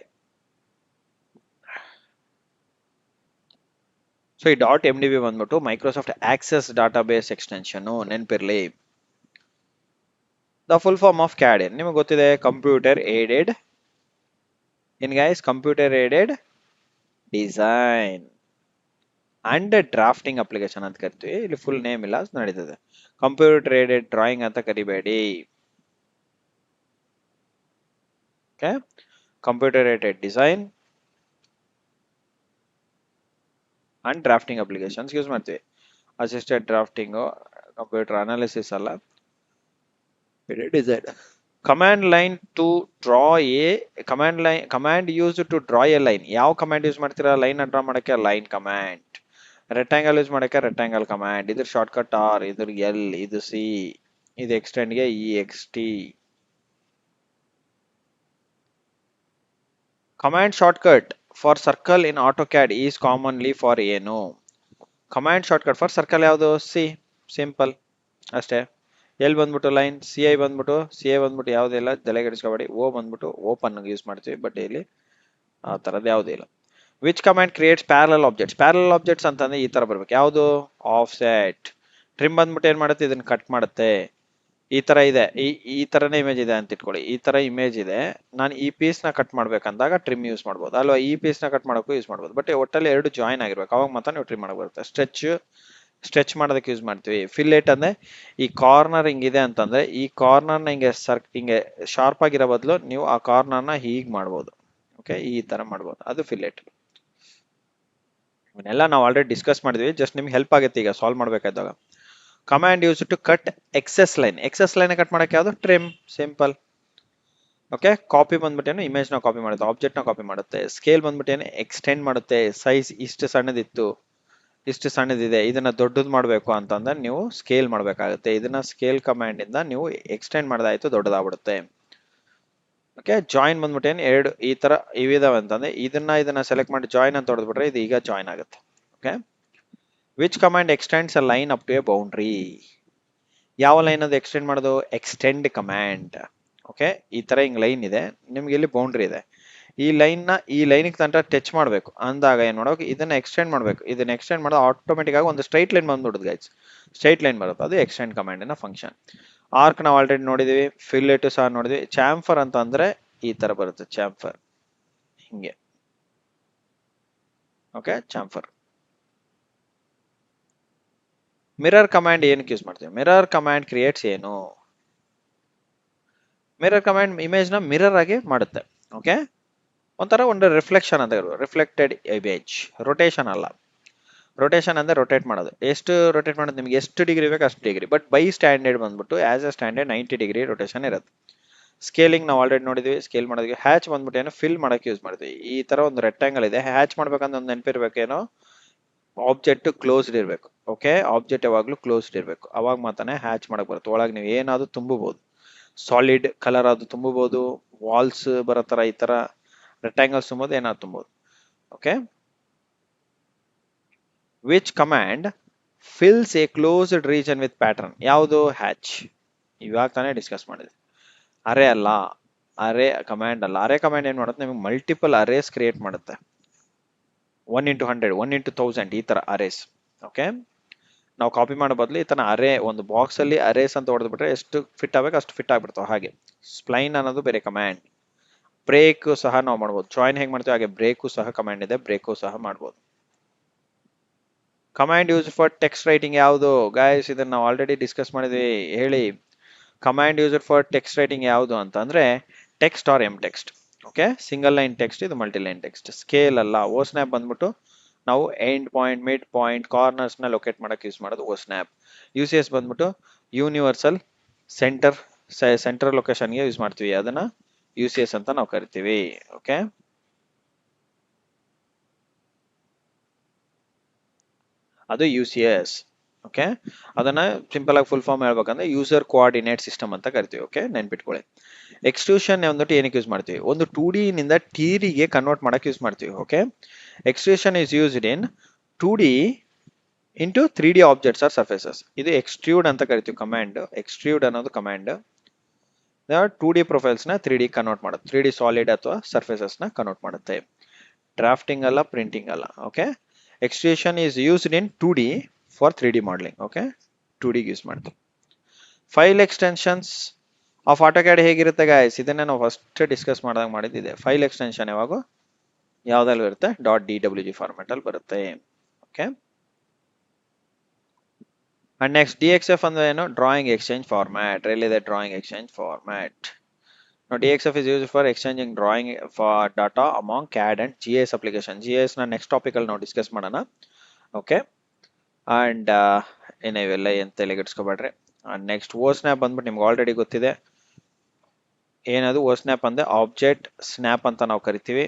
ಸೊ ಈ ಡಾಟ್ MDB ಬಂದ್ಬಿಟ್ಟು ಮೈಕ್ರೋಸಾಫ್ಟ್ ಆಕ್ಸೆಸ್ ಡಾಟಾಬೇಸ್ ಎಕ್ಸ್ಟೆನ್ಷನ್, ನೆನಪಿರ್ಲಿ. The full form of CAD ನಿಮಗೆ ಗೊತ್ತಿದೆ, ಕಂಪ್ಯೂಟರ್ ಏಡೆಡ್ ಏನ್ guys? Computer aided design and drafting application ಅಂತ ಕರಿತೀವಿ. ಇಲ್ಲಿ ಫುಲ್ ನೇಮ್ ಇಲ್ಲ, ನಡೀತದೆ. ಕಂಪ್ಯೂಟರ್ ಏಡೆಡ್ ಡ್ರಾಯಿಂಗ್ ಅಂತ ಕರಿಬೇಡಿ. Okay, computer aided design and drafting applications use ಮಾಡ್ತೀವಿ. ಅಸಿಸ್ಟೆಡ್ ಡ್ರಾಫ್ಟಿಂಗ್, ಕಂಪ್ಯೂಟರ್ ಅನಾಲಿಸಿಸ್ ಅಲ್ಲ, design. Command line to draw a command use to draw a line. ಯಾವ ಕಮಾಂಡ್ ಯೂಸ್ ಮಾಡ್ತೀರಾ line draw ಮಾಡಕ್ಕೆ? Line command. Rectangle use ಮಾಡಕ್ಕೆ rectangle command. ಇದ್ರ shortcut R, ಇದ್ರ L, ಇದು C, ಇದು extend ಗೆ EXT. Command shortcut for circle in AutoCAD is commonly for ಏನು? Command shortcut for circle ಯಾವುದು? C, ಸಿಂಪಲ್ ಅಷ್ಟೇ. L ಬಂದ್ಬಿಟ್ಟು ಲೈನ್, CI ಬಂದ್ಬಿಟ್ಟು ಯಾವುದಿಲ್ಲ, ತಲೆಗೆಡಿಸ್ಕೋಬೇಡಿ. O ಬಂದ್ಬಿಟ್ಟು ಓಪನ್ ಯೂಸ್ ಮಾಡ್ತೀವಿ, ಬಟ್ ಇಲ್ಲಿ ಆ ತರದ್ದು ಯಾವುದೇ ಇಲ್ಲ. Which command creates parallel objects? Parallel objects ಅಂತಂದ್ರೆ ಈ ತರ ಬರ್ಬೇಕು. ಯಾವುದು? ಆಫ್ಸೆಟ್. ಟ್ರಿಮ್ ಬಂದ್ಬಿಟ್ಟು ಏನ್ ಮಾಡುತ್ತೆ, ಇದನ್ನ ಕಟ್ ಮಾಡುತ್ತೆ. ಈ ತರ ಇದೆ, ಈ ತರನೇ ಇಮೇಜ್ ಇದೆ ಅಂತ ಇಟ್ಕೊಳ್ಳಿ. ಈ ತರ ಇಮೇಜ್ ಇದೆ, ನಾನು ಈ ಪೀಸ್ ನ ಕಟ್ ಮಾಡ್ಬೇಕಂದಾಗ ಟ್ರಿಮ್ ಯೂಸ್ ಮಾಡ್ಬೋದು, ಅಲ್ವಾ? ಈ ಪೀಸ್ ನ ಕಟ್ ಮಾಡೋಕ್ಕೂ ಯೂಸ್ ಮಾಡ್ಬೋದು, ಬಟ್ ಒಟ್ಟಲ್ಲಿ ಎರಡು ಜಾಯಿನ್ ಆಗಿರ್ಬೇಕು, ಅವಾಗ ಮಾತ್ರ ನೀವು ಟ್ರಿಮ್ ಮಾಡಕ್ ಬರುತ್ತೆ. ಸ್ಟ್ರೆಚ್ ಮಾಡೋದಕ್ಕೆ ಯೂಸ್ ಮಾಡ್ತೀವಿ. ಫಿಲ್ಲೆಟ್ ಅಂದ್ರೆ ಈ ಕಾರ್ನರ್ ಹಿಂಗಿದೆ ಅಂತಂದ್ರೆ ಈ ಕಾರ್ನರ್ ನ ಹಿಂಗೆ ಶಾರ್ಪ್ ಆಗಿರೋ ಬದಲು ನೀವು ಆ ಕಾರ್ನರ್ ನ ಹೀಗ್ ಮಾಡ್ಬೋದು. ಓಕೆ, ಈ ತರ ಮಾಡ್ಬೋದು, ಅದು ಫಿಲ್ಲೆಟ್. ಇವನ್ನೆಲ್ಲ ನಾವು ಆಲ್ರೆಡಿ ಡಿಸ್ಕಸ್ ಮಾಡಿದ್ವಿ, ಜಸ್ಟ್ ನಿಮ್ಗೆ ಹೆಲ್ಪ್ ಆಗುತ್ತೆ ಈಗ ಸಾಲ್ವ್ ಮಾಡ್ಬೇಕಾದಾಗ. Command use to cut excess line cut ಮಾಡಕ್ಕೆ ಯಾವುದು? Trim, simple. ಓಕೆ, ಕಾಪಿ ಬಂದ್ಬಿಟ್ಟೇನು ಇಮೇಜ್ ನ ಕಾಪಿ ಮಾಡುತ್ತೆ, ಆಬ್ಜೆಕ್ಟ್ ನ ಕಾಪಿ ಮಾಡುತ್ತೆ. ಸ್ಕೇಲ್ ಬಂದ್ಬಿಟ್ಟೇನು ಎಕ್ಸ್ಟೆಂಡ್ ಮಾಡುತ್ತೆ. ಸೈಜ್ ಇಷ್ಟು ಸಣ್ಣದಿತ್ತು, ಇಷ್ಟು ಸಣ್ಣದಿದೆ, ಇದನ್ನ ದೊಡ್ಡದು ಮಾಡಬೇಕು ಅಂತಂದ್ರೆ ನೀವು ಸ್ಕೇಲ್ ಮಾಡಬೇಕಾಗುತ್ತೆ. ಇದನ್ನ ಸ್ಕೇಲ್ ಕಮಾಂಡ್ ಇಂದ ನೀವು ಎಕ್ಸ್ಟೆಂಡ್ ಮಾಡಿದಾಯ್ತು, ದೊಡ್ಡದಾಗ್ಬಿಡುತ್ತೆ. ಓಕೆ, ಜಾಯಿನ್ ಬಂದ್ಬಿಟ್ಟೇನು ಎರಡು ಈ ತರ ಇವಿದಾವೆ ಅಂತಂದ್ರೆ ಇದನ್ನ ಸೆಲೆಕ್ಟ್ ಮಾಡಿ ಜಾಯಿನ್ ಅಂತ ಹೊಡೆದ್ಬಿಟ್ರೆ ಇದು ಈಗ ಜಾಯಿನ್ ಆಗುತ್ತೆ. Okay, which command extends a line up to a boundary? ಯಾವ ಲೈನ್ ಅದು ಎಕ್ಸ್ಟೆಂಡ್ ಮಾಡೋದು? Extend command. ಓಕೆ, ಈ ತರ ಹಿಂಗ್ ಲೈನ್ ಇದೆ, ನಿಮ್ಗೆ ಇಲ್ಲಿ ಬೌಂಡ್ರಿ ಇದೆ, ಈ ಲೈನ್ ತಂಟ ಟಚ್ ಮಾಡ್ಬೇಕು ಅಂದಾಗ ಏನ್ ಮಾಡ್ಬೇಕು? ಇದನ್ನ ಎಕ್ಸ್ಟೆಂಡ್ ಮಾಡ್ಬೇಕು. ಇದನ್ನ ಎಕ್ಸ್ಟೆಂಡ್ ಮಾಡೋದು ಆಟೋಮೆಟಿಕ್ ಆಗಿ ಒಂದು ಸ್ಟ್ರೈಟ್ ಲೈನ್ ಬಂದ್ಬಿಡುದು ಗೈಸ್. ಸ್ಟ್ರೈಟ್ ಲೈನ್ ಬರುತ್ತೆ, ಅದು ಎಕ್ಸ್ಟೆಂಡ್ ಕಮಾಂಡಿನ ಫಂಕ್ಷನ್. ಆರ್ಕ್ ನಾವು ಆಲ್ರೆಡಿ ನೋಡಿದೀವಿ, ಫಿಲ್ಲೆಟ್ ಸಹ ನೋಡಿದ್ವಿ. ಚಾಂಫರ್ ಅಂತ ಅಂದ್ರೆ ಈ ತರ ಬರುತ್ತೆ, ಚಾಂಫರ್. ಹಿಂಗೆ. Okay, chamfer. ಮಿರರ್ ಕಮಾಂಡ್ ಏನಕ್ಕೆ ಯೂಸ್ ಮಾಡ್ತೀವಿ? ಮಿರರ್ ಕಮಾಂಡ್ ಕ್ರಿಯೇಟ್ಸ್ ಏನು? ಮಿರರ್ ಕಮಾಂಡ್ ಇಮೇಜ್ ನ ಮಿರರ್ ಆಗಿ ಮಾಡುತ್ತೆ. ಓಕೆ, ಒಂಥರ ಒಂದು ರಿಫ್ಲೆಕ್ಷನ್ ಅಂತ ಇರೋದು, ರಿಫ್ಲೆಕ್ಟೆಡ್ ಇಮೇಜ್. ರೊಟೇಷನ್ ಅಲ್ಲ. ರೊಟೇಷನ್ ಅಂದ್ರೆ ರೊಟೇಟ್ ಮಾಡೋದು. ಎಷ್ಟು ರೊಟೇಟ್ ಮಾಡೋದು? ನಿಮ್ಗೆ ಎಷ್ಟು ಡಿಗ್ರಿ ಬೇಕು ಅಷ್ಟು ಡಿಗ್ರಿ. ಬಟ್ ಬೈ ಸ್ಟ್ಯಾಂಡರ್ಡ್ ಬಂದ್ಬಿಟ್ಟು as a standard 90 degree rotation ಇರುತ್ತೆ. ಸ್ಕೇಲಿಂಗ್ ನಾವು ಆಲ್ರೆಡಿ ನೋಡಿದ್ವಿ. ಸ್ಕೇಲ್ ಮಾಡೋದಕ್ಕೆ ಹ್ಯಾಚ್ ಬಂದ್ಬಿಟ್ಟು ಏನು ಫಿಲ್ ಮಾಡಕ್ಕೆ ಯೂಸ್ ಮಾಡ್ತೀವಿ. ಈ ತರ ಒಂದು ರೆಕ್ಟಾಂಗಲ್ ಇದೆ, ಹ್ಯಾಚ್ ಮಾಡ್ಬೇಕಂತ ಒಂದು ನೆನಪಿರ್ಬೇಕೇನೋ, ಆಬ್ಜೆಕ್ಟ್ ಕ್ಲೋಸ್ಡ್ ಇರಬೇಕು. ಓಕೆ, ಆಬ್ಜೆಕ್ಟ್ ಯಾವಾಗ್ಲೂ ಕ್ಲೋಸ್ಡ್ ಇರಬೇಕು, ಅವಾಗ ಮಾತಾನೆ ಹ್ಯಾಚ್ ಮಾಡಕ್ ಬರುತ್ತೆ. ಒಳಗೆ ನೀವು ಏನಾದ್ರು ತುಂಬಬಹುದು, ಸಾಲಿಡ್ ಕಲರ್ ಅದು ತುಂಬಬಹುದು, ವಾಲ್ಸ್ ಬರೋ ತರ ಈ ತರ ರೆಕ್ಟಾಂಗಲ್ಸ್ ತುಂಬೋದು, ಏನಾದ್ರು ತುಂಬಬಹುದು. Okay, which command fills A closed region with pattern? ಯಾವುದು? ಹ್ಯಾಚ್. ಇವಾಗ ತಾನೇ ಡಿಸ್ಕಸ್ ಮಾಡಿದ್ವಿ. ಅರೆ ಅಲ್ಲ, ಅರೆ ಕಮಾಂಡ್ ಅಲ್ಲ. ಅರೆ ಕಮಾಂಡ್ ಏನ್ ಮಾಡುತ್ತೆ? ನಿಮಗೆ ಮಲ್ಟಿಪಲ್ ಅರೇಸ್ ಕ್ರಿಯೇಟ್ ಮಾಡುತ್ತೆ. 1 into 100, 1 into 1000 ಈ ತರ ಅರೇಸ್. ಓಕೆ, ನಾವು ಕಾಪಿ ಮಾಡೋ ಬದಲು ಈ ತರ ಅರೇ ಒಂದು ಬಾಕ್ಸ್ ಅಲ್ಲಿ ಅರೇಸ್ ಅಂತ ಹೊಡೆದ್ಬಿಟ್ರೆ ಎಷ್ಟು ಫಿಟ್ ಆಗ್ಬೇಕು ಅಷ್ಟು ಫಿಟ್ ಆಗ್ಬಿಡ್ತಾವೆ. ಹಾಗೆ ಸ್ಪ್ಲೈನ್ ಅನ್ನೋದು ಬೇರೆ ಕಮಾಂಡ್. ಬ್ರೇಕ್ ಸಹ ನಾವು ಮಾಡ್ಬೋದು. ಜಾಯಿನ್ ಹೇಗೆ ಮಾಡ್ತೀವಿ ಹಾಗೆ ಬ್ರೇಕು ಸಹ ಕಮಾಂಡ್ ಇದೆ, ಬ್ರೇಕು ಸಹ ಮಾಡ್ಬೋದು. Command use for text writing ಯಾವುದು ಗೈಸ್? ಇದನ್ನ ನಾವು ಆಲ್ರೆಡಿ ಡಿಸ್ಕಸ್ ಮಾಡಿದ್ವಿ. ಹೇಳಿ, command use for text writing ಯಾವುದು ಅಂತ ಅಂದ್ರೆ text or M text. Okay, single line text, ಇದು ಮಲ್ಟಿ ಲೈನ್ ಟೆಕ್ಸ್ಟ್. ಸ್ಕೇಲ್ ಅಲ್ಲ. ಓ ಸ್ನ್ಯಾಪ್ ಬಂದ್ಬಿಟ್ಟು ನಾವು end point, mid point, corners ನ ಲೊಕೇಟ್ ಮಾಡಕ್ಕೆ ಯೂಸ್ ಮಾಡೋದು O snap. U C S ಬಂದ್ಬಿಟ್ಟು ಯೂನಿವರ್ಸಲ್ ಸೆಂಟರ್ ಲೊಕೇಶನ್ಗೆ ಯೂಸ್ ಮಾಡ್ತೀವಿ, ಅದನ್ನ ಯು ಸಿ ಎಸ್ ಅಂತ ನಾವು ಕರಿತೀವಿ. ಓಕೆ, ಅದು ಯು ಸಿ ಎಸ್. ಓಕೆ, ಅದನ್ನ ಸಿಂಪಲ್ ಆಗಿ ಫುಲ್ ಫಾರ್ಮ್ ಹೇಳ್ಬೇಕಂದ್ರೆ ಯೂಸರ್ ಕೋಆರ್ಡಿನೇಟ್ ಸಿಸ್ಟಮ್ ಅಂತ ಕರಿತೀವಿ. ಓಕೆ, ನೆನ್ಪಿಟ್ಕೊಳ್ಳಿ. ಎಕ್ಸ್ಟ್ರೂಷನ್ ಒಂದ್ಬಿಟ್ಟು ಏನಕ್ಕೆ ಯೂಸ್ ಮಾಡ್ತೀವಿ? ಒಂದು 2D ನಿಂದ 3D ಗೆ ಕನ್ವರ್ಟ್ ಮಾಡಕ್ಕೆ ಯೂಸ್ ಮಾಡ್ತೀವಿ. Okay, extrusion is used in 2D into 3D objects or surfaces. ಇದು ಎಕ್ಸ್ಟ್ರೂಡ್ ಅಂತ ಕರಿತೀವಿ ಕಮಾಂಡ್. ಎಕ್ಸ್ಟ್ರೂಡ್ ಅನ್ನೋದು ಕಮಾಂಡ್ 2D ಪ್ರೊಫೈಲ್ಸ್ ನ 3D ಕನ್ವರ್ಟ್ ಮಾಡುತ್ತೆ. 3D ಸಾಲಿಡ್ ಅಥವಾ ಸರ್ಫೇಸಸ್ ನ ಕನ್ವರ್ಟ್ ಮಾಡುತ್ತೆ. ಡ್ರಾಫ್ಟಿಂಗ್ ಅಲ್ಲ, ಪ್ರಿಂಟಿಂಗ್ ಅಲ್ಲ. Okay, extrusion is used in 2D for 3D modelling. Okay, 2D use ಮಾಡ್ತೀವಿ. ಫೈಲ್ ಎಕ್ಸ್ಟೆನ್ಷನ್ಸ್ ಆಫ್ ಆಟೋಕ್ಯಾಡ್ ಹೇಗಿರುತ್ತೆ ಗಾಯ್ಸ್? ಇದನ್ನ ನಾವು ಫಸ್ಟ್ ಡಿಸ್ಕಸ್ ಮಾಡಿದಾಗ ಮಾಡಿದ್ದಿದೆ. ಫೈಲ್ ಎಕ್ಸ್ಟೆನ್ಷನ್ ಯಾವಾಗ ಯಾವ್ದಲ್ಲಿ ಬರುತ್ತೆ? .dwg ಫಾರ್ಮ್ಯಾಟ್ ಅಲ್ಲಿ ಬರುತ್ತೆ. ಓಕೆ, ಅಂಡ್ ನೆಕ್ಸ್ಟ್ DXF ಅಂದ್ರೆ ಏನು? Drawing exchange format. ಎಲ್ಲಿದೆ drawing exchange format? DXF is used for exchanging drawing for data among CAD and GIS application. GIS ನ ನೆಕ್ಸ್ಟ್ ಟಾಪಿಕ್ ಅಲ್ಲಿ ನಾವು ಡಿಸ್ಕಸ್ ಮಾಡೋಣ. ಓಕೆ, ಅಂಡ್ ಇವೆಲ್ಲ ಏನ್ ತಲೆಗೆಡ್ಸ್ಕೊಬೇಡ್ರಿ. ನೆಕ್ಸ್ಟ್ ಓ ಸ್ನ್ಯಾಪ್ ಬಂದ್ಬಿಟ್ಟು ನಿಮ್ಗೆ ಆಲ್ರೆಡಿ ಗೊತ್ತಿದೆ. ಏನದು ಓ ಸ್ನ್ಯಾಪ್ ಅಂದ್ರೆ ಆಬ್ಜೆಕ್ಟ್ ಸ್ನ್ಯಾಪ್ ಅಂತ ನಾವು ಕರಿತೀವಿ.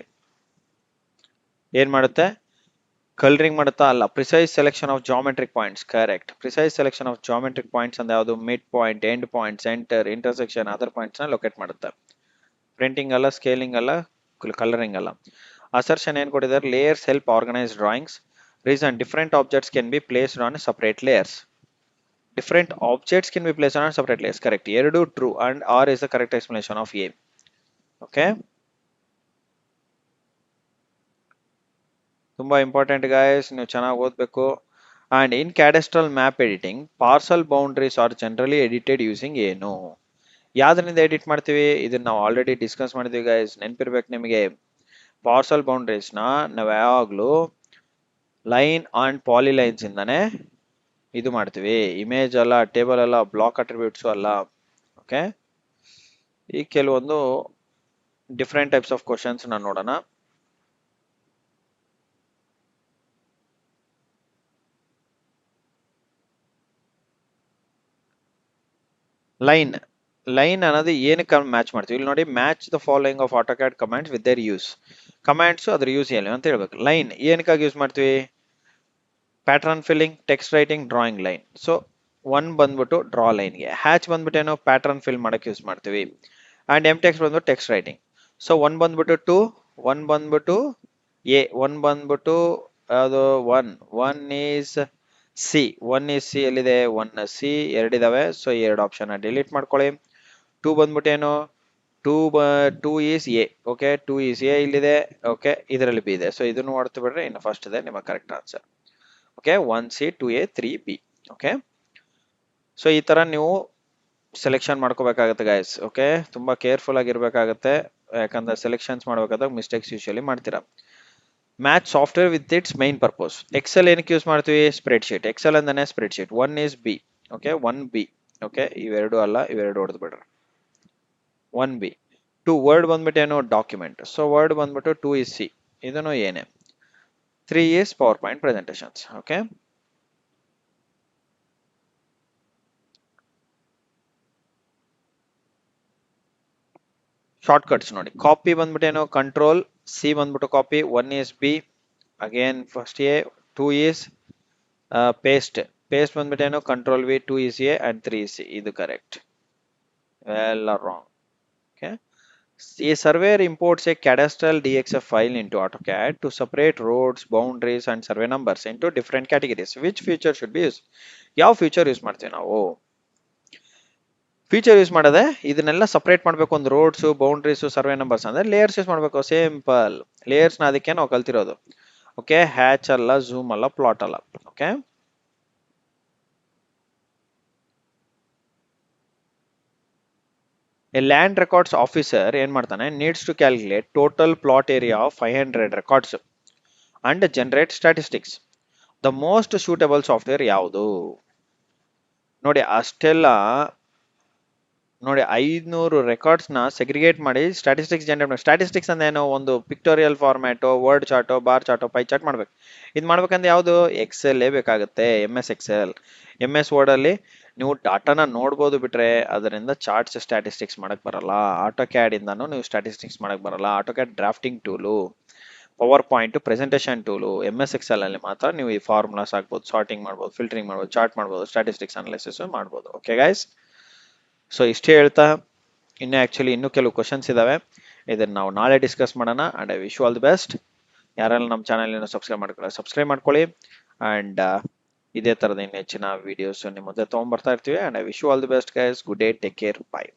ಏನ್ ಮಾಡುತ್ತೆ? ಕಲರಿಂಗ್ ಮಾಡುತ್ತಾ? ಅಲ್ಲ. Precise selection of geometric points. Correct. Precise selection of geometric points ಅಂದ್ರೆ ಯಾವುದು? Mid point, end point, centre, intersection, other points ನ ಲೊಕೇಟ್ ಮಾಡುತ್ತೆ. ಪ್ರಿಂಟಿಂಗ್ ಅಲ್ಲ, ಸ್ಕೇಲಿಂಗ್ ಅಲ್ಲ, ಕಲರಿಂಗ್ ಅಲ್ಲ. ಅಸರ್ಷನ್ ಏನ್ ಕೊಟ್ಟಿದ್ದಾರೆ? Layers help organise drawings. Reason, different objects can be placed on separate layers. Different objects can be placed on separate layers. Correct. ಎರಡು true and R is the correct explanation of A. Okay, ತುಂಬಾ important guys, ನೀವು ಚೆನ್ನಾಗಿ ಓದ್ಬೇಕು. And in cadastral map editing, parcel boundaries are generally edited using ಏನು? ಯಾವ್ದ್ರಿಂದ edit ಮಾಡ್ತೀವಿ? ಇದನ್ನ ನಾವು ಆಲ್ರೆಡಿ ಡಿಸ್ಕಸ್ ಮಾಡಿದ್ವಿ ಗೈಸ್, ನೆನ್ಪಿರ್ಬೇಕು ನಿಮಗೆ. ಪಾರ್ಸಲ್ ಬೌಂಡ್ರೀಸ್ ನ ನಾವು ಯಾವಾಗ್ಲೂ ಲೈನ್ ಅಂಡ್ ಪಾಲಿಲೈನ್ಸ್ ಇಂದಾನೆ ಇದು ಮಾಡ್ತೀವಿ. ಇಮೇಜ್ ಅಲ್ಲ, ಟೇಬಲ್ ಅಲ್ಲ, ಬ್ಲಾಕ್ ಅಟ್ರಿಬ್ಯೂಟ್ಸ್ ಅಲ್ಲ. ಓಕೆ, ಈ ಕೆಲವೊಂದು ಡಿಫ್ರೆಂಟ್ ಟೈಪ್ಸ್ ಆಫ್ ಕ್ವಶನ್ಸ್ ನಾನು ನೋಡೋಣ. ಲೈನ್ ಅನ್ನೋದು ಏನಕ್ಕೆ ಮ್ಯಾಚ್ ಮಾಡ್ತೀವಿ? ಇಲ್ಲಿ ನೋಡಿ, match the following of AutoCAD commands with their use. Commands ಅದ್ರ ಯೂಸ್ ಏನು ಅಂತ ಹೇಳ್ಬೇಕು. ಲೈನ್ ಏನಕ್ಕಾಗಿ ಯೂಸ್ ಮಾಡ್ತೀವಿ? Pattern filling, text writing, drawing line. So one ಬಂದ್ಬಿಟ್ಟು ಡ್ರಾ ಲೈನ್ಗೆ, ಹ್ಯಾಚ್ ಬಂದ್ಬಿಟ್ಟು ಏನೋ ಪ್ಯಾಟರ್ನ್ ಫಿಲ್ ಮಾಡಕ್ಕೆ ಯೂಸ್ ಮಾಡ್ತೀವಿ. ಅಂಡ್ ಎಂ ಟೆಕ್ಸ್ಟ್ ಬಂದ್ಬಿಟ್ಟು ಟೆಕ್ಸ್ಟ್ ರೈಟಿಂಗ್. ಸೊ ಒನ್ ಬಂದ್ಬಿಟ್ಟು ಟು, ಒನ್ ಬಂದ್ಬಿಟ್ಟು ಎ, ಒನ್ ಬಂದ್ಬಿಟ್ಟು ಯಾವುದು? One is C. One is C ಎಲ್ಲಿದೆ? ಒನ್ ಸಿ ಎರಡಿದಾವೆ, ಸೊ ಎರಡು ಆಪ್ಷನ್ ಡಿಲೀಟ್ ಮಾಡ್ಕೊಳ್ಳಿ. ಟೂ ಬಂದ್ಬಿಟ್ಟು ಏನು? Two is A. Okay, two is A ಇಲ್ಲಿದೆ. ಓಕೆ, ಇದರಲ್ಲಿ ಬಿ ಇದೆ, ಸೊ ಇದನ್ನು ಹೊಡ್ತು ಬಿಡ್ರೆ ಇನ್ನು ಫಸ್ಟ್ ಇದೆ ನಿಮ್ಮ correct answer. Okay, 1C, 2A, 3B. Okay, so ಈ ತರ ನೀವು ಸೆಲೆಕ್ಷನ್ ಮಾಡ್ಕೋಬೇಕಾಗತ್ತೆ ಗೈಸ್. ಓಕೆ, ತುಂಬಾ ಕೇರ್ಫುಲ್ ಆಗಿರ್ಬೇಕಾಗತ್ತೆ. ಯಾಕಂದ್ರೆ ಸೆಲೆಕ್ಷನ್ಸ್ ಮಾಡ್ಬೇಕಾದಾಗ ಮಿಸ್ಟೇಕ್ಸ್ ಯೂಶಲಿ ಮಾಡ್ತೀರಾ. Match software with its main purpose. Excel ಏನಕ್ಕೆ ಯೂಸ್ ಮಾಡ್ತೀವಿ? Spreadsheet. ಎಕ್ಸೆಲ್ ಅಂತಾನೆ spreadsheet. 1 is B. Okay, 1B. Okay, ಇವೆರಡು ಅಲ್ಲ, ಇವೆರಡು ಹೊಡೆದು ಬಿಡ್ರಿ. 1B. 2 ವರ್ಡ್ ಬಂದ್ಬಿಟ್ಟು ಏನು? ಡಾಕ್ಯುಮೆಂಟ್. ಸೊ ವರ್ಡ್ ಬಂದ್ಬಿಟ್ಟು 2 is C. ಇದನ್ನು ಏನೇ. 3 is PowerPoint presentations. Okay, shortcuts ನೋಡಿ. ಕಾಪಿ ಬಂದ್ಬಿಟ್ಟು ಏನು? ಕಂಟ್ರೋಲ್ C ಬಂದ್ಬಿಟ್ಟು copy. 1 is B. Again first A. 2 is paste. Paste ಬಂದ್ಬಿಟ್ಟು ಏನು? Control V. 2 is A and 3 is C. ಇದು ಕರೆಕ್ಟ್. ಎಲ್ಲ wrong. Okay, a surveyor imports a cadastral DXF file into AutoCAD to separate roads, boundaries and survey numbers into different categories. Which feature should be used? ಯಾವ feature use ಮಾಡ್ತೀವಿ ನಾವು? Feature use ಮಾಡೋದೇ ಇದನ್ನೆಲ್ಲ separate ಮಾಡಬೇಕು. ಒಂದು roads, boundaries, survey numbers ಅಂದ್ರೆ layers use ಮಾಡಬೇಕು. Simple. Layers ನ ಅದಕ್ಕೆ ನಾವು ಕಲ್ತಿರೋದು. ಓಕೆ, ಹ್ಯಾಚ್ ಅಲ್ಲ, ಝೂಮ್ ಅಲ್ಲ, ಪ್ಲಾಟ್ ಅಲ್ಲ. Okay, a land records officer ಏನ್ ಮಾಡ್ತಾನೆ? Needs to calculate total plot area of 500 records and generate statistics. The most suitable software ಯಾವುದು? ನೋಡಿ, ಅಷ್ಟೆಲ್ಲ ನೋಡಿ, 500 ರೆಕಾರ್ಡ್ಸ್ ನ ಸೆಗ್ರಿಗೇಟ್ ಮಾಡಿ ಸ್ಟಾಟಿಸ್ಟಿಕ್ಸ್ ಜನರೇಟ್ ಮಾಡಿ. ಸ್ಟಾಟಿಸ್ಟಿಕ್ಸ್ ಅಂದ್ರೆ ಏನು? ಒಂದು ಪಿಕ್ಟೋರಿಯಲ್ ಫಾರ್ಮ್ಯಾಟ್, ವರ್ಡ್ ಚಾರ್ಟೋ, ಬಾರ್ ಚಾರ್ಟೋ, ಪೈ ಚಾರ್ಟ್ ಮಾಡ್ಬೇಕು. ಇದು ಮಾಡ್ಬೇಕಂದ್ರೆ ಯಾವುದು? ಎಕ್ಸೆಲ್ ಬೇಕಾಗುತ್ತೆ. MS Excel. MS ವರ್ಡ್ ಅಲ್ಲಿ ನೀವು ಡಾಟಾನ ನೋಡ್ಬೋದು, ಬಿಟ್ರೆ ಅದರಿಂದ ಚಾರ್ಟ್ಸ್ ಸ್ಟಾಟಿಸ್ಟಿಕ್ಸ್ ಮಾಡಕ್ ಬರಲ್ಲ. ಆಟೋ ಕ್ಯಾಡ್ ಇಂದಾನು ನೀವು ಸ್ಟಾಟಿಸ್ಟಿಕ್ಸ್ ಮಾಡಕ್ ಬರಲ್ಲ. AutoCAD drafting tool, PowerPoint presentation tool. MS Excel ಅಲ್ಲಿ ಮಾತ್ರ ನೀವು ಈ ಫಾರ್ಮುಲಾಸ್ ಹಾಕ್ಬೋದು, ಸಾರ್ಟಿಂಗ್ ಮಾಡ್ಬೋದು, ಫಿಲ್ಟರಿಂಗ್ ಮಾಡ್ಬೋದು, ಚಾರ್ಟ್ ಮಾಡ್ಬೋದು, ಸ್ಟಾಟಿಸ್ಟಿಕ್ಸ್ ಅನಾಲಿಸಿಸ್ ಮಾಡ್ಬೋದು. ಓಕೆ ಗೈಸ್, ಸೊ ಇಷ್ಟೇ ಹೇಳ್ತಾ ಇನ್ನೂ ಕೆಲವು ಕ್ವಶನ್ಸ್ ಇದಾವೆ. ಇದನ್ನ ನಾವು ನಾಳೆ ಡಿಸ್ಕಸ್ ಮಾಡೋಣ. And I wish you all the best. ಯಾರೆಲ್ಲ ನಮ್ಮ ಚಾನಲ್ ಸಬ್ಸ್ಕ್ರೈಬ್ ಮಾಡ್ಕೊಳ್ಳಿ. ಅಂಡ್ ಇದೇ ತರದ ಇನ್ನು ಹೆಚ್ಚಿನ ವಿಡಿಯೋಸ್ ನಿಮ್ಮ ಮುಂದೆ ತಗೊಂಡ್ಬರ್ತಾ ಇರ್ತೀವಿ. And I wish you all the best guys. Good day, take care, bye.